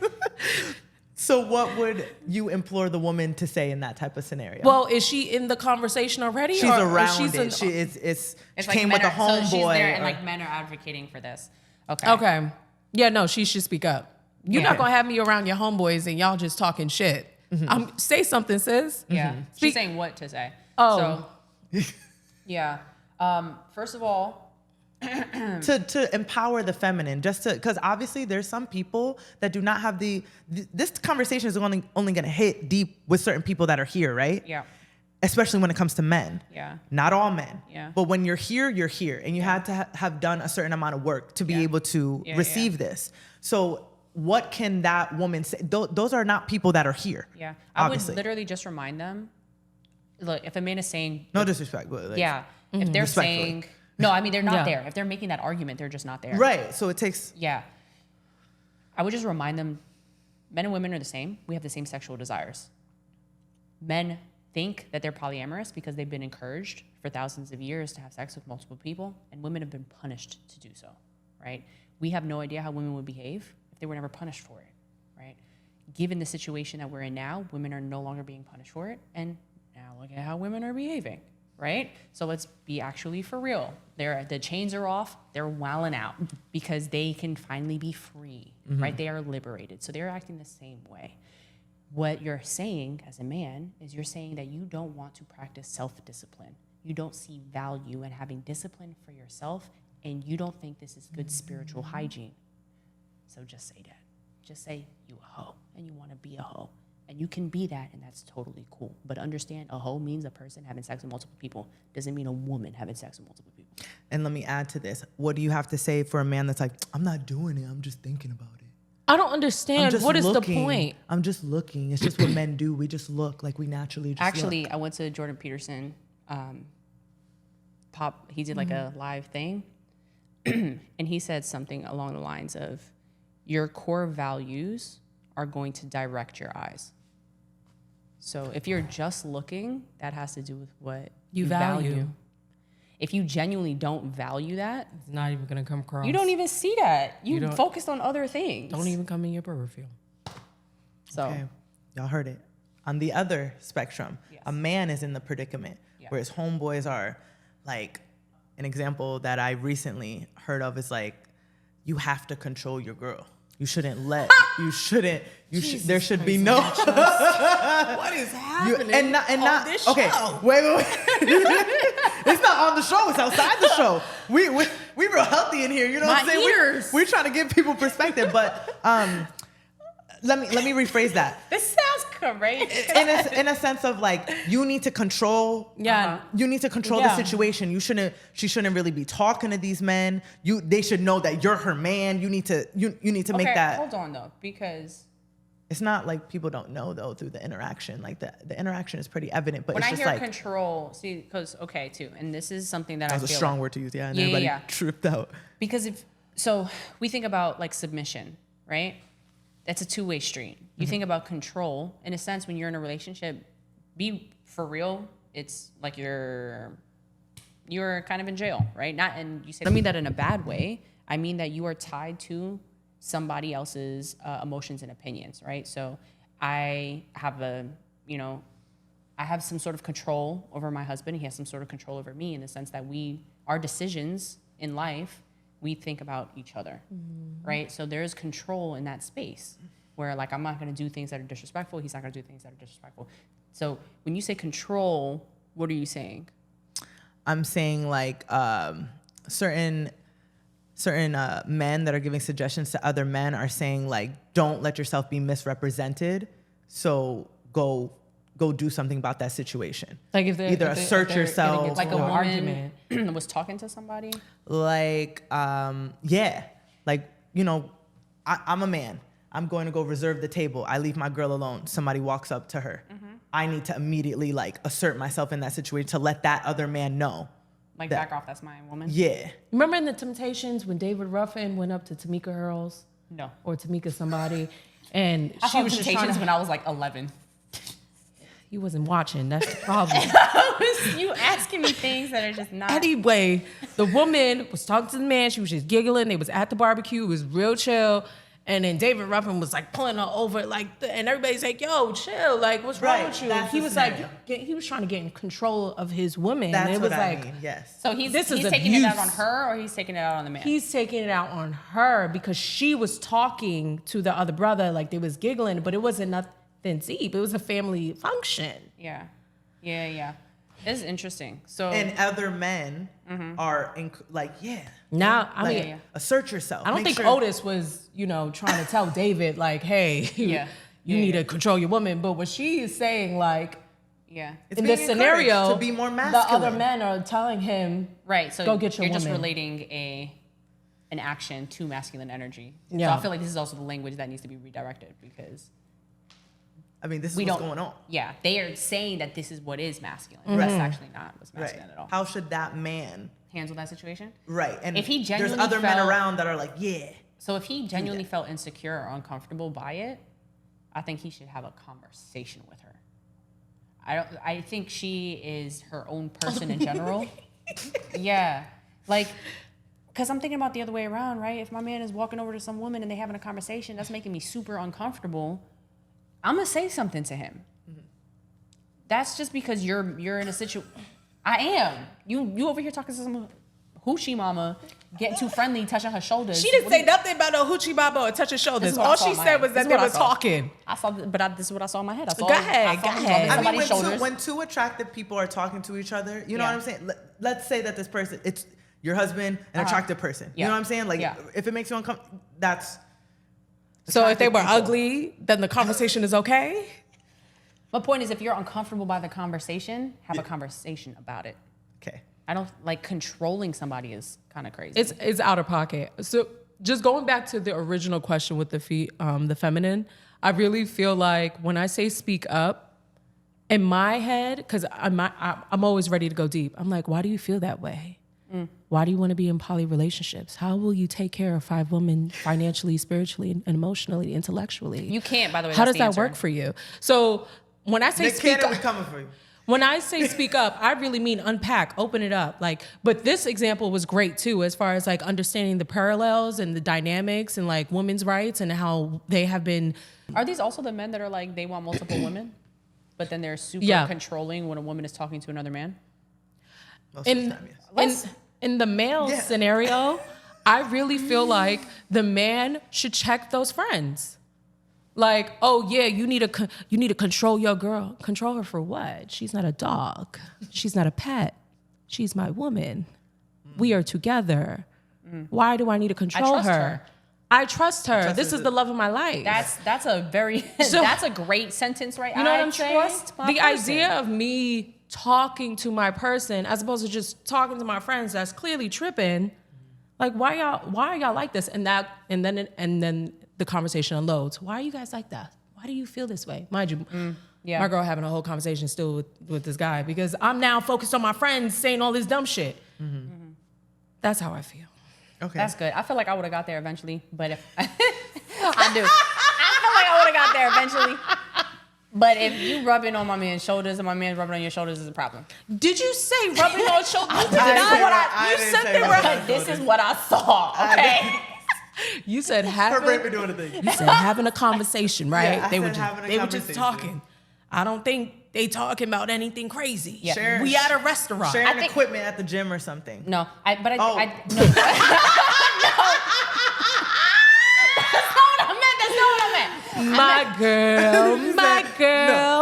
So what would you implore the woman to say in that type of scenario? Well, is she in the conversation already? She's around it. She came with a homeboy. So she's there, and like men are advocating for this. Okay. Yeah, no, she should speak up. You're not gonna have me around your homeboys and y'all just talking shit. Say something, sis. Yeah. She's saying what to say. Oh. So, yeah. First of all, to empower the feminine, just to, because obviously there's some people that do not have this conversation is only going to hit deep with certain people that are here, right? Yeah. Especially when it comes to men. Yeah. Not all men. Yeah. But when you're here, and you had to have done a certain amount of work to be able to receive this. So what can that woman say? Those are not people that are here. Yeah. Obviously. I would literally just remind them, look, if a man is saying, no disrespect, but like, if they're saying, no, I mean, they're not there. If they're making that argument, they're just not there. Right. So it takes. Yeah. I would just remind them, men and women are the same. We have the same sexual desires. Men think that they're polyamorous because they've been encouraged for thousands of years to have sex with multiple people, and women have been punished to do so, right? We have no idea how women would behave if they were never punished for it, right? Given the situation that we're in now, women are no longer being punished for it, and now look at how women are behaving. Right? So let's be actually for real. The chains are off. They're wilding out because they can finally be free, right? They are liberated. So they're acting the same way. What you're saying as a man is you're saying that you don't want to practice self-discipline. You don't see value in having discipline for yourself, and you don't think this is good spiritual hygiene. So just say that. Just say you a hoe and you want to be a hoe. And you can be that, and that's totally cool. But understand, a hoe means a person having sex with multiple people. Doesn't mean a woman having sex with multiple people. And let me add to this. What do you have to say for a man that's like, I'm not doing it, I'm just thinking about it? I don't understand. What is the point? I'm just looking. It's just what men do. We just look like we naturally just Actually, look. I went to Jordan Peterson. He did like a live thing. And he said something along the lines of, your core values are going to direct your eyes. So if you're just looking, that has to do with what you value. If you genuinely don't value that, it's not even gonna come across. You don't even see that. You focused on other things. Don't even come in your peripheral. So, okay. Y'all heard it. On the other spectrum, a man is in the predicament where his homeboys are like, an example that I recently heard of is like, you have to control your girl. You shouldn't let, there should be no. What is happening and not, on this show? Okay, wait. It's not on the show. It's outside the show. We real healthy in here. You know what I'm saying? Ears. We're trying to give people perspective, but let me rephrase that. This sounds great. In a sense of like, you need to control. Yeah. You need to control the situation. She shouldn't really be talking to these men. They should know that you're her man. You need to make that. Hold on though, because it's not like people don't know though through the interaction. Like the interaction is pretty evident, but when it's I just hear like control, see, because too, and this is something that that I was feel a strong like, word to use, and everybody tripped out. Because so we think about like submission, right? That's a two-way street. You think about control in a sense when you're in a relationship. Be for real. It's like you're kind of in jail, right? And you say, I don't mean that in a bad way. I mean that you are tied to somebody else's emotions and opinions, right? So I have some sort of control over my husband. He has some sort of control over me in the sense that our decisions in life, we think about each other, right? So there's control in that space where like, I'm not gonna do things that are disrespectful. He's not gonna do things that are disrespectful. So when you say control, what are you saying? I'm saying like certain men that are giving suggestions to other men are saying like, don't let yourself be misrepresented. So go do something about that situation. Like if they're either assert yourself, like a woman argument was talking to somebody. Like like I'm a man. I'm going to go reserve the table. I leave my girl alone. Somebody walks up to her. I need to immediately like assert myself in that situation to let that other man know. Like back off, that's my woman. Yeah. Remember in The Temptations when David Ruffin went up to Tamika Earls? No. Or Tamika somebody, and I she saw was just trying Temptations to, when I was like 11. You wasn't watching. That's the problem. You asking me things that are just not. Anyway, the woman was talking to the man. She was just giggling. They was at the barbecue. It was real chill. And then David Ruffin was like pulling her over, like, and everybody's like, "Yo, chill! Like, what's wrong with you?" He was like, he was trying to get in control of his woman. That's and it was what I like, mean. Yes. So he's taking abuse. it out on her, or he's taking it out on the man. He's taking it out on her because she was talking to the other brother, like they was giggling, but it wasn't nothing deep. It was a family function. Yeah. It's interesting. So and other men are Now, I mean, assert yourself. I don't think Otis was, trying to tell David like, hey, you need to control your woman. But what she is saying, like, it's in this scenario, to be more masculine. The other men are telling him, right, so go get your you're woman. just relating an action to masculine energy. Yeah. So I feel like this is also the language that needs to be redirected because I mean, this is what's going on. Yeah, they are saying that this is what is masculine. Mm-hmm. That's actually not what's masculine at all. How should that man handle that situation? Right, and if he genuinely there's other men around that are like, So if he genuinely felt insecure or uncomfortable by it, I think he should have a conversation with her. I think she is her own person in general. Yeah, like. Because I'm thinking about the other way around, right? If my man is walking over to some woman and they having a conversation, that's making me super uncomfortable. I'm gonna say something to him. Mm-hmm. That's just because you're in a situation. I am. You over here talking to some hoochie mama, getting too friendly, touching her shoulders. She didn't say nothing about no hoochie mama or touch her shoulders. All she said was that they were talking. I saw, this is what I saw in my head. Go ahead. I mean, when two attractive people are talking to each other, you know what I'm saying? Let's say that this person, it's your husband, an attractive person. You know what I'm saying? Like, if it makes you uncomfortable, that's... So if they were ugly, then the conversation is okay? My point is, if you're uncomfortable by the conversation, have a conversation about it. Okay. I don't like controlling somebody is kind of crazy. It's out of pocket. So just going back to the original question with the feminine, I really feel like when I say speak up, in my head, because I'm always ready to go deep. I'm like, why do you feel that way? Why do you want to be in poly relationships? How will you take care of 5 women financially, spiritually, and emotionally, intellectually? You can't, by the way. How does that work for you? So when I say speak up, coming for you. When I say speak up, I really mean unpack, open it up. Like, but this example was great too, as far as like understanding the parallels and the dynamics and like women's rights and how they have been. Are these also the men that are like they want multiple women, but then they're super controlling when a woman is talking to another man? In the male scenario, I really feel like the man should check those friends. Like, oh yeah, you need to control your girl. Control her for what? She's not a dog. She's not a pet. she's my woman. We are together. Why do I need to control her? I trust her. This is the love of my life. That's a very that's a great sentence, right? You know what I'm saying? Trust my person. Idea of me talking to my person as opposed to just talking to my friends that's clearly tripping. Like, why are y'all like this? And then the conversation unloads. Why are you guys like that? Why do you feel this way? Mind you, my girl having a whole conversation still with this guy because I'm now focused on my friends saying all this dumb shit. That's how I feel. Okay. That's good. I feel like I would have got there eventually, but if I do. I feel like I would have got there eventually. But if you rubbing on my man's shoulders and my man's rubbing on your shoulders is a problem. Did you say rubbing on shoulders? This is what I saw, okay? You said having a conversation, right? Yeah, they were just talking. I don't think they talking about anything crazy. Yeah. We at a restaurant. Sharing equipment at the gym or something. No, no. That's not what I meant. My girl.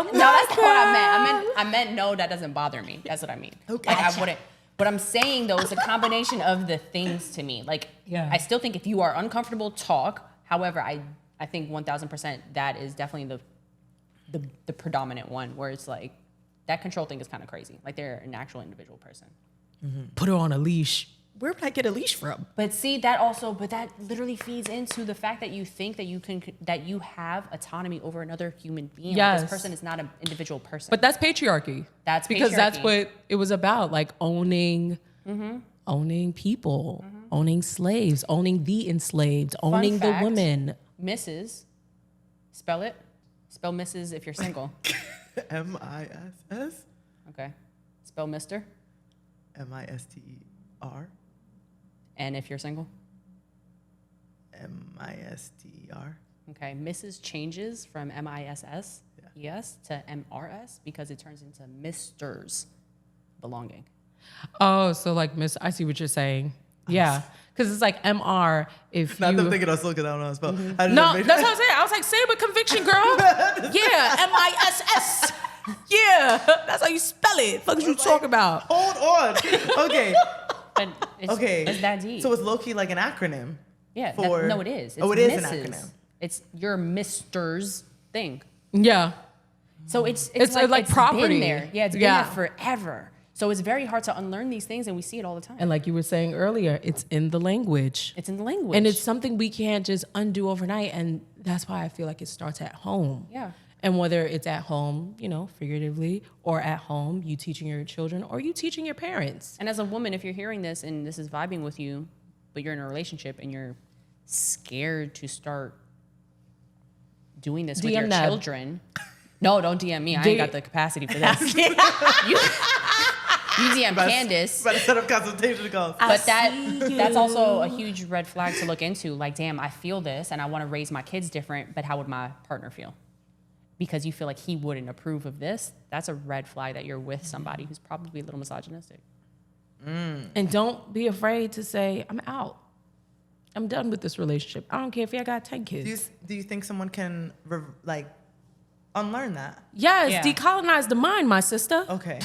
No, that's not what I meant. I meant no, that doesn't bother me. That's what I mean. Okay. Like, I wouldn't. What I'm saying though is a combination of the things to me. Like, I still think if you are uncomfortable, talk. However, I think 1000% that is definitely the predominant one where it's like that control thing is kind of crazy. Like they're an actual individual person. Put her on a leash. Where would I get a leash from? But see, that literally feeds into the fact that you think that you have autonomy over another human being. Yes. Like this person is not an individual person. But that's patriarchy. That's because patriarchy. That's what it was about, like owning people, owning slaves, owning the enslaved, owning the women. Mrs. Spell Mrs. if you're single. M-I-S-S? Okay. Spell Mr. M-I-S-T-E-R. And if you're single? M-I-S-T-E-R. Okay. Mrs. changes from M-I-S-S E-S to M-R-S because it turns into Mr.'s belonging. Oh, so like I see what you're saying. Yeah. Because it's like MR if Not you... them thinking I was looking out on spell. No, that's what I'm saying. I was like, say it with conviction, girl. Yeah, M-I-S-S. Yeah, that's how you spell it. What you talking about? Hold on. Okay. But it's that deep. So it's low-key like an acronym. Yeah. For... No, it is. It's it is Mrs. an acronym. It's your Mr.'s thing. Yeah. So it's like property. Been there. Yeah, it's been there forever. So it's very hard to unlearn these things, and we see it all the time. And like you were saying earlier, it's in the language. It's in the language. And it's something we can't just undo overnight. And that's why I feel like it starts at home. Yeah. And whether it's at home, figuratively, or at home, you teaching your children, or you teaching your parents. And as a woman, if you're hearing this and this is vibing with you, but you're in a relationship and you're scared to start doing this with your children. No, don't DM me. I ain't got the capacity for this. You DM Candace. Better set up consultation calls. But that's also a huge red flag to look into. Like, damn, I feel this and I want to raise my kids different, but how would my partner feel? Because you feel like he wouldn't approve of this. That's a red flag that you're with somebody who's probably a little misogynistic. And don't be afraid to say, I'm out. I'm done with this relationship. I don't care if I got 10 kids. Do you think someone can unlearn that? Yes, yeah. Decolonize the mind, my sister. Okay.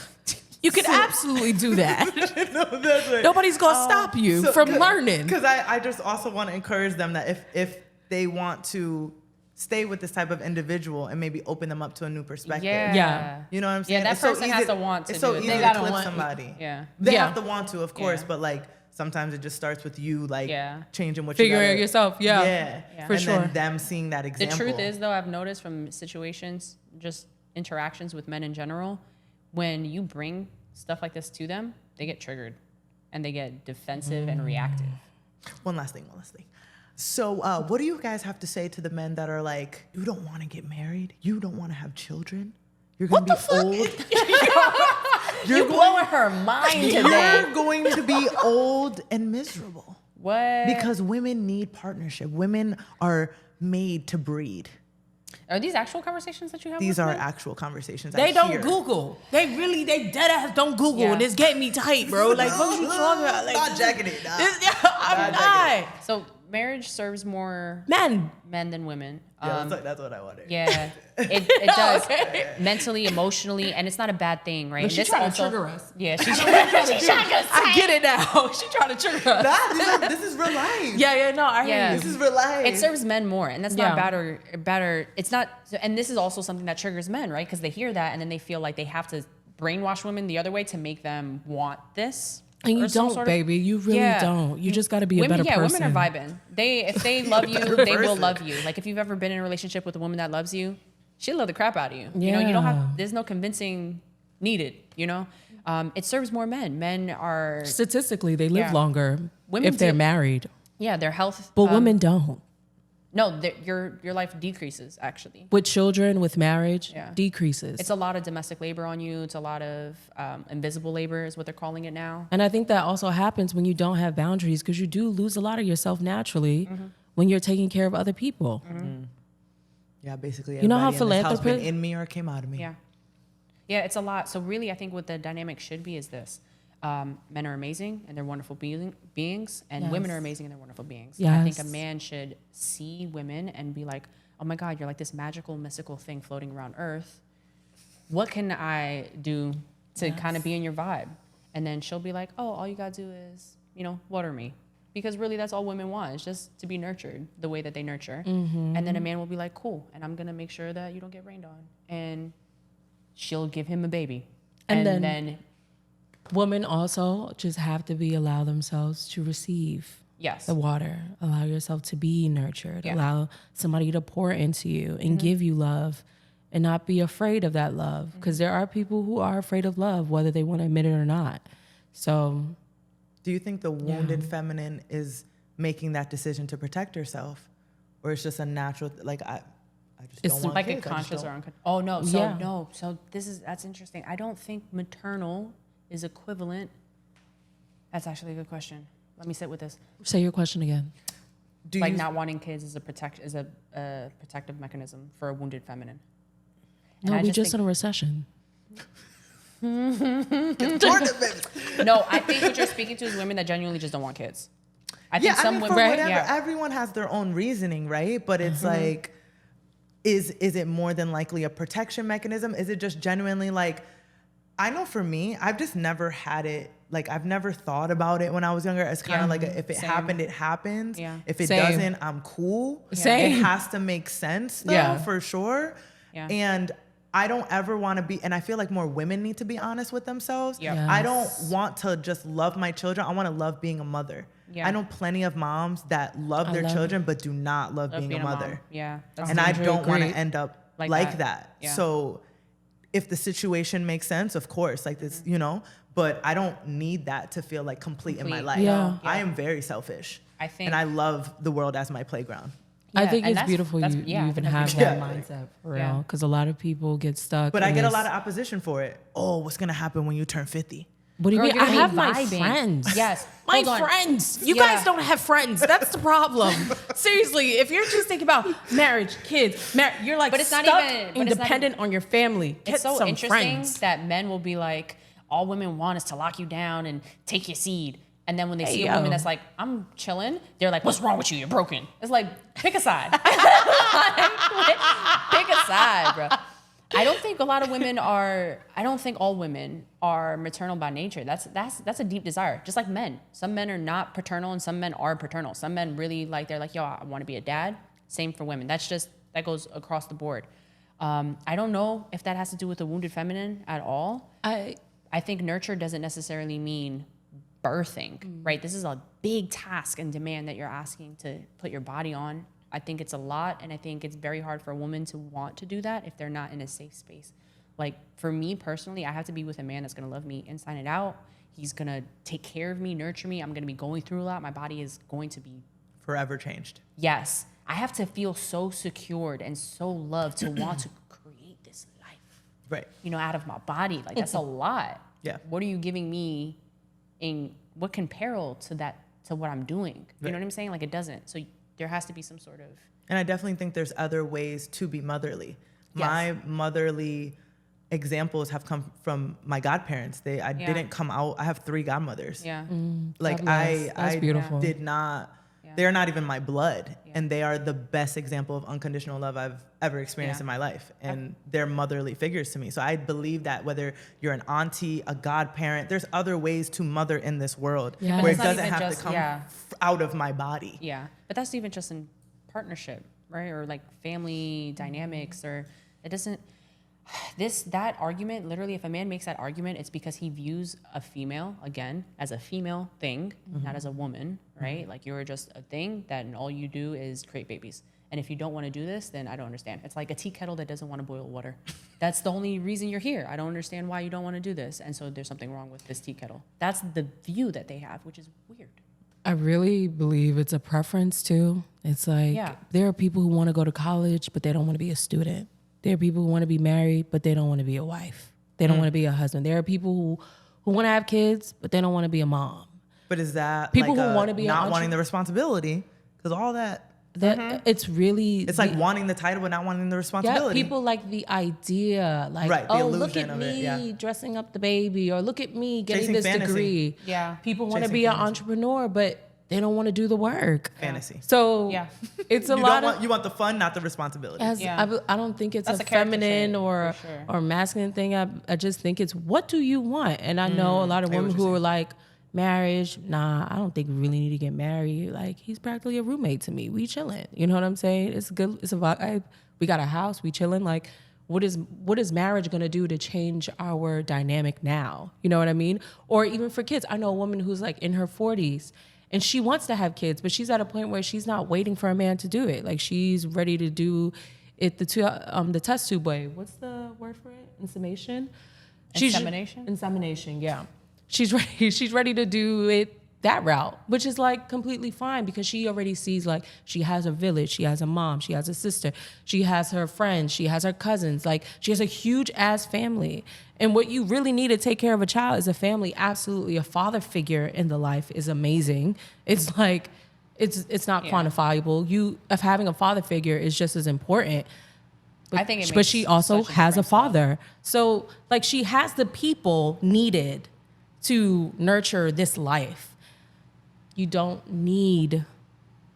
You can absolutely do that. No, that's right. Nobody's going to stop you from learning. Because I just also want to encourage them that if they want to stay with this type of individual and maybe open them up to a new perspective. Yeah. You know what I'm saying? Yeah, that person has to want to do it. It's so easy to clip somebody. Yeah. They have to want to, of course, but sometimes it just starts with you changing what you figuring yourself. Yeah. For sure. And then them seeing that example. The truth is, though, I've noticed from situations, just interactions with men in general, when you bring stuff like this to them, they get triggered and they get defensive and reactive. One last thing. So what do you guys have to say to the men that are like, you don't want to get married? You don't want to have children? You're going to be old? You're blowing her mind today. You're going to be old and miserable. What? Because women need partnership. Women are made to breed. Are these actual conversations that you have? These are actual conversations. They don't Google. They dead ass don't Google, and it's getting me tight, bro. Like, what you talking about? Like, not jacking it. Nah. I'm not. So marriage serves more men than women. Yeah, that's what I wanted. Yeah, it does. Mentally, emotionally, and it's not a bad thing, right? But she's trying to trigger us. Yeah, she's trying to I get it now. She's trying to trigger us. This is real life. No, I hear you. This is real life. It serves men more, and that's not better. It's not, and this is also something that triggers men, right? Because they hear that, and then they feel like they have to brainwash women the other way to make them want this. And you don't, baby. You really don't. You just got to be a better person. Women are vibing. If they love you, they will love you. Like if you've ever been in a relationship with a woman that loves you, she'll love the crap out of you. You know, you don't have. There's no convincing needed. You know, it serves more men. Men are statistically they live longer if they're married. Yeah, their health. But women don't. No, your life decreases actually. With children, with marriage, decreases. It's a lot of domestic labor on you. It's a lot of invisible labor is what they're calling it now. And I think that also happens when you don't have boundaries because you do lose a lot of yourself naturally when you're taking care of other people. Yeah, basically. You know how philanthropy been in me or came out of me. Yeah, it's a lot. So really, I think what the dynamic should be is this. Men are amazing and they're wonderful beings, and women are amazing and they're wonderful beings. Yes. And I think a man should see women and be like, oh my God, you're like this magical, mystical thing floating around Earth. What can I do to kind of be in your vibe? And then she'll be like, oh, all you gotta do is, water me. Because really that's all women want, is just to be nurtured the way that they nurture. And then a man will be like, cool, and I'm gonna make sure that you don't get rained on. And she'll give him a baby. And then women also just have to allow themselves to receive the water. Allow yourself to be nurtured. Allow somebody to pour into you and give you love and not be afraid of that love. Because there are people who are afraid of love, whether they want to admit it or not. So do you think the wounded feminine is making that decision to protect herself? Or it's just a natural, like, I just don't want like kids. A conscious or unconscious. Oh, no. So, no. So that's interesting. I don't think maternal is equivalent. That's actually a good question. Let me sit with this. Say your question again. Not wanting kids is a protective mechanism for a wounded feminine. No, we're just in a recession. No, I think what you're speaking to is women that genuinely just don't want kids. I think some women, everyone has their own reasoning, right? But it's like, is it more than likely a protection mechanism? Is it just genuinely like, I know for me, I've just never had it. Like, I've never thought about it when I was younger. It's kind of like if it happened, it happens. Yeah. If it doesn't, I'm cool. Same. It has to make sense, though, for sure. Yeah. And I don't ever want to be, and I feel like more women need to be honest with themselves. Yep. Yes. I don't want to just love my children. I want to love being a mother. Yeah. I know plenty of moms that love their children, but do not love being a mother. Yeah. And I don't want to end up like that. Yeah. So if the situation makes sense, of course, like this, but I don't need that to feel like complete in my life. Yeah. I am very selfish. And I love the world as my playground. Yeah, I think it's beautiful you even have that mindset for real, because a lot of people get stuck. But I get a lot of opposition for it. Oh, what's gonna happen when you turn 50? What do you mean? I have my friends. Yes, my friends. You guys don't have friends. That's the problem. Seriously, if you're just thinking about marriage, kids, you're like, but it's not even independent on your family. It's so interesting that men will be like, all women want is to lock you down and take your seed. And then when they see a woman that's like, I'm chilling, they're like, what's wrong with you? You're broken. It's like, pick a side. Pick a side, bro. I don't think all women are maternal by nature. That's a deep desire. Just like men. Some men are not paternal and some men are paternal. Some men really they're like, yo, I want to be a dad. Same for women. That goes across the board. I don't know if that has to do with the wounded feminine at all. I think nurture doesn't necessarily mean birthing, right? This is a big task and demand that you're asking to put your body on. I think it's a lot, and I think it's very hard for a woman to want to do that if they're not in a safe space. Like, for me personally, I have to be with a man that's gonna love me inside and out. He's gonna take care of me, nurture me. I'm gonna be going through a lot. My body is going to be forever changed. Yes. I have to feel so secured and so loved to want to create this life. Right. Out of my body. Like, that's a lot. Yeah. What are you giving me? In what can parallel to what I'm doing? You know what I'm saying? Like, it doesn't. So there has to be some sort of. And I definitely think there's other ways to be motherly. Yes. My motherly examples have come from my godparents. Didn't come out. I have 3 godmothers. Yeah. Like I beautiful. Did not They're not even my blood. Yeah. And they are the best example of unconditional love I've ever experienced in my life. And they're motherly figures to me. So I believe that whether you're an auntie, a godparent, there's other ways to mother in this world where it doesn't have to come out of my body. Yeah. But that's even just in partnership, right? Or like family dynamics, or it doesn't, that argument, literally, if a man makes that argument, it's because he views a female, again, as a female thing, not as a woman, right? Like you're just a thing that all you do is create babies. And if you don't want to do this, then I don't understand. It's like a tea kettle that doesn't want to boil water. That's the only reason you're here. I don't understand why you don't want to do this. And so there's something wrong with this tea kettle. That's the view that they have, which is weird. I really believe it's a preference too. It's like there are people who want to go to college, but they don't want to be a student. There are people who want to be married, but they don't want to be a wife. They don't want to be a husband. There are people who want to have kids, but they don't want to be a mom. But is that people like who want to be not wanting the responsibility? Because all that it's really like wanting the title but not wanting the responsibility. Yeah, people like the idea, like oh, look at me dressing up the baby, or look at me getting Chasing this fantasy. Degree. Yeah, people want to be an entrepreneur, but they don't want to do the work. Fantasy. So it's a lot. You want the fun, not the responsibility. I don't think it's a feminine or masculine thing. I just think it's what do you want? And I know a lot of women who are like, marriage, nah, I don't think we really need to get married. Like, he's practically a roommate to me. We chilling. You know what I'm saying? It's good. It's a vibe. We got a house. We chilling. Like, what is marriage gonna do to change our dynamic now? You know what I mean? Or even for kids. I know a woman who's like in her 40s and she wants to have kids, but she's at a point where she's not waiting for a man to do it. Like, she's ready to do it the test tube way. What's the word for it? Insemination? Insemination, yeah. She's ready to do it that route, which is like completely fine because she already sees like she has a village, she has a mom, she has a sister, she has her friends, she has her cousins, like she has a huge ass family. And what you really need to take care of a child is a family. Absolutely. A father figure in the life is amazing. It's like, it's not quantifiable. Having a father figure is just as important. But she also has a father. So like she has the people needed to nurture this life. You don't need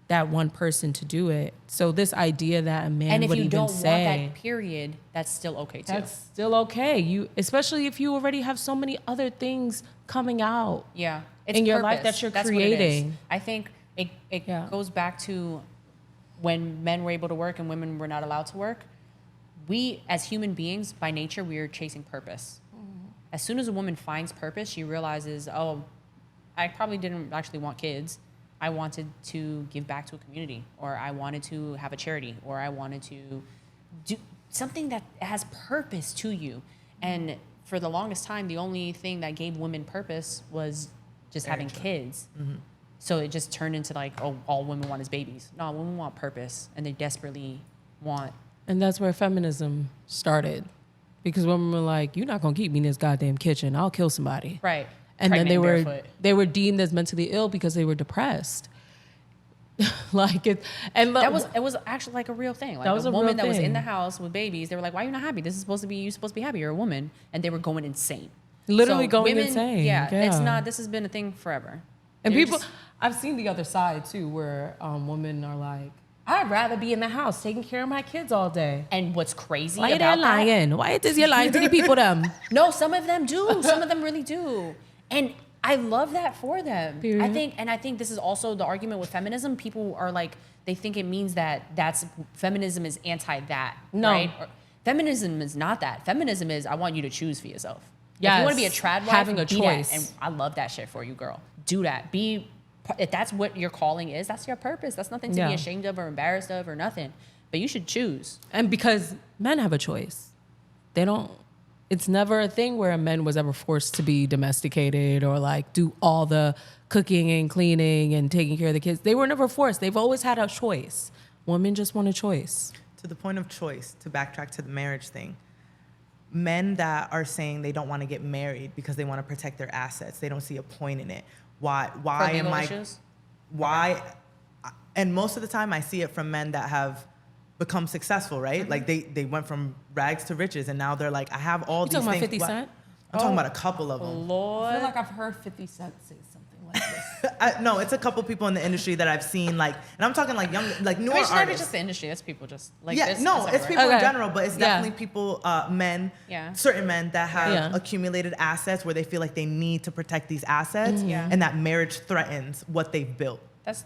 that one person to do it. So this idea that a man would even say, and if you don't want that period, that's still okay too. That's still okay. Especially if you already have so many other things coming out. Yeah, in your life that you're creating. I think it goes back to when men were able to work and women were not allowed to work. We, as human beings, by nature, we are chasing purpose. As soon as a woman finds purpose, she realizes, oh, I probably didn't actually want kids. I wanted to give back to a community, or I wanted to have a charity, or I wanted to do something that has purpose to you. And for the longest time, the only thing that gave women purpose was just having kids. Mm-hmm. So it just turned into like, oh, all women want is babies. No, women want purpose, and they desperately want. And that's where feminism started. Because women were like, you're not going to keep me in this goddamn kitchen. I'll kill somebody. Right. And then they were deemed as mentally ill because they were depressed. Like it, and it was actually like a real thing. Like that was a woman that was in the house with babies. They were like, "Why are you not happy? This is supposed to be you're supposed to be happy. You're a woman." And they were going insane. Literally going insane. Yeah, it's not. This has been a thing forever. And people, I've seen the other side too, where women are like, I'd rather be in the house taking care of my kids all day. And what's crazy about that? Why are they lying? Why is you lying to the people them? No, some of them do. Some of them really do. And I love that for them. Period. I think this is also the argument with feminism. People are like, they think it means that's feminism is anti that. No. Right? Feminism is not that. Feminism is I want you to choose for yourself. Yes. If you want to be a trad wife, having a choice. And I love that shit for you, girl. Do that. If that's what your calling is, that's your purpose. That's nothing to be ashamed of or embarrassed of or nothing. But you should choose. And because men have a choice. It's never a thing where a man was ever forced to be domesticated or like do all the cooking and cleaning and taking care of the kids. They were never forced. They've always had a choice. Women just want a choice. To the point of choice, to backtrack to the marriage thing, men that are saying they don't want to get married because they want to protect their assets, they don't see a point in it. Why am I? Issues? Why? And most of the time, I see it from men that have become successful, right? Mm-hmm. Like they went from rags to riches, and now they're like, I have all these things. You talking about 50 Cent? I'm talking about a couple of them. Lord. I feel like I've heard 50 Cent say something like this. No, it's a couple people in the industry that I've seen, like, and I'm talking like young, like newer It's not artists. just the industry. It's people just like Yeah, this. no, it's people in general, but it's definitely people, men, certain men that have accumulated assets where they feel like they need to protect these assets, and that marriage threatens what they've built. That's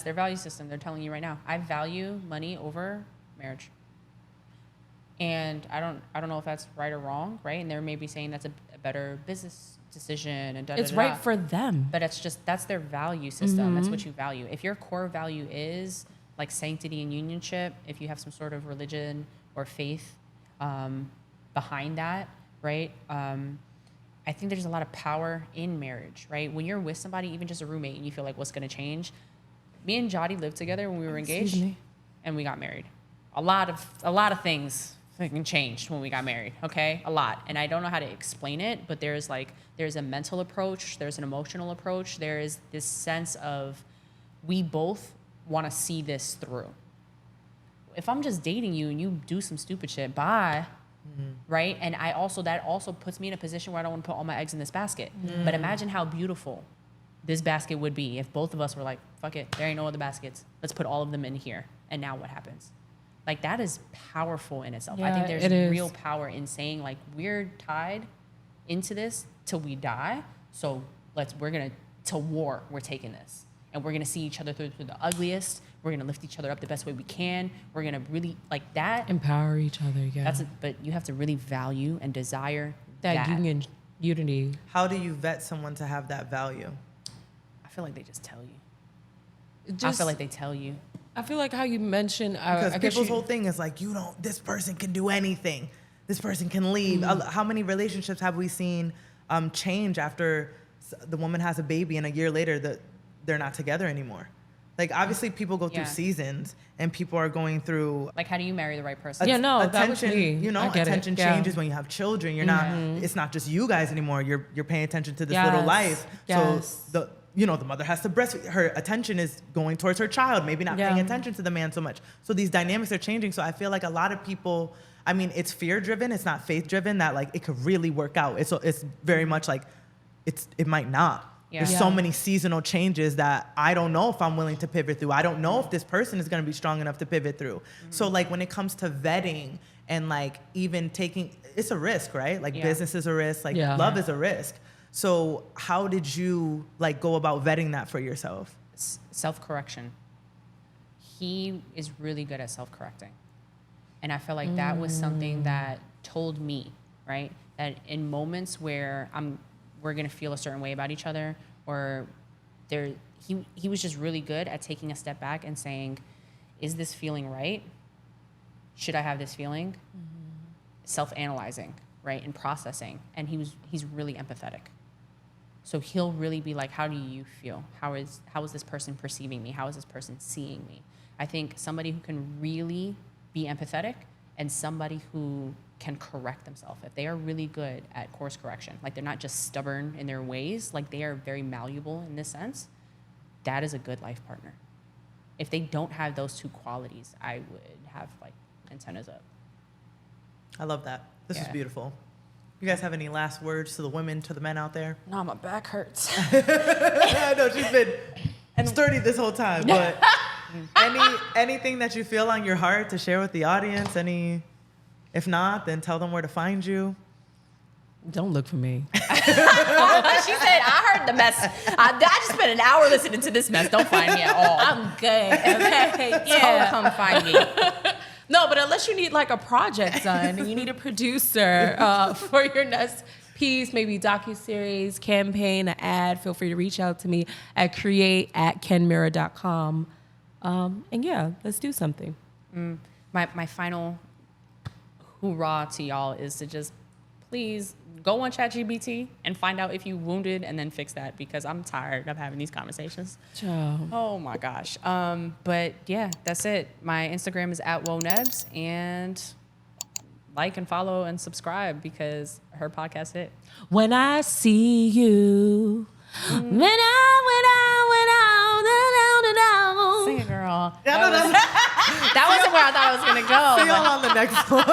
their value system. They're telling you right now, I value money over marriage. And I don't know if that's right or wrong, right? And they may be saying that's a better business decision and it's right for them. But that's their value system. That's what you value. If your core value is like sanctity and unionship, if you have some sort of religion or faith behind that, right? I think there's a lot of power in marriage, right? When you're with somebody, even just a roommate, and you feel like what's going to change. Me and Jody lived together when we were engaged, and we got married. A lot of things fucking changed when we got married. Okay, a lot, and I don't know how to explain it, but there's a mental approach, there's an emotional approach, there is this sense of we both want to see this through. If I'm just dating you and you do some stupid shit, bye. Right? And that also puts me in a position where I don't want to put all my eggs in this basket. But imagine how beautiful this basket would be if both of us were like, fuck it, there ain't no other baskets. Let's put all of them in here. And now what happens? Like, that is powerful in itself. I think there's real power in saying, like, we're tied into this till we die. So to war, we're taking this. And we're going to see each other through the ugliest. We're going to lift each other up the best way we can. We're going to really, like that. Empower each other, yeah. But you have to really value and desire that. Unity. How do you vet someone to have that value? I feel like they just tell you. I feel like they tell you. I feel like how you mentioned... Because people's whole thing is like, this person can do anything. This person can leave. How many relationships have we seen change after the woman has a baby and a year later they're not together anymore? Like, obviously, people go through seasons, and people are going through... Like, how do you marry the right person? Attention, that was me. Attention changes when you have children. You're not... It's not just you guys anymore. You're paying attention to this little life. Yes. So the mother has to breastfeed. Her attention is going towards her child, maybe not paying attention to the man so much. So these dynamics are changing. So I feel like a lot of people... I mean, it's fear-driven. It's not faith-driven that, like, it could really work out. It's very much like it might not. Yeah. There's so many seasonal changes that I don't know if I'm willing to pivot through. I don't know if this person is going to be strong enough to pivot through. So, like, when it comes to vetting and, like, even taking, it's a risk, right? Like, business is a risk. Like, love is a risk. So how did you, like, go about vetting that for yourself? Self-correction. He is really good at self-correcting. And I feel like that was something that told me, right, that in moments where we're going to feel a certain way about each other, or he was just really good at taking a step back and saying, is this feeling right? Should I have this feeling? Self-analyzing, right, and processing. And he's really empathetic. So he'll really be like, how do you feel? How is this person perceiving me? How is this person seeing me? I think somebody who can really be empathetic and somebody who can correct themselves, if they are really good at course correction, like they're not just stubborn in their ways, like they are very malleable in this sense, that is a good life partner. If they don't have those two qualities, I would have, like, antennas up. I love that. This is beautiful. You guys have any last words to the women, to the men out there? No, my back hurts. I know, she's been sturdy this whole time, but anything that you feel on your heart to share with the audience? If not, then tell them where to find you. Don't look for me. She said, I heard the mess. I just spent an hour listening to this mess. Don't find me at all. I'm good, okay? Don't come find me. No, but unless you need, like, a project done and you need a producer for your next piece, maybe docuseries, campaign, an ad, feel free to reach out to me at create@kenmira.com. And let's do something. My final hoorah to y'all is to just please go on ChatGPT and find out if you wounded and then fix that, because I'm tired of having these conversations. Oh my gosh. But yeah, that's it. My Instagram is @WoNebs, and like and follow and subscribe because her podcast hit. When I see you, when I, Sing it, girl. That wasn't where I thought I was gonna go. See y'all on the next one.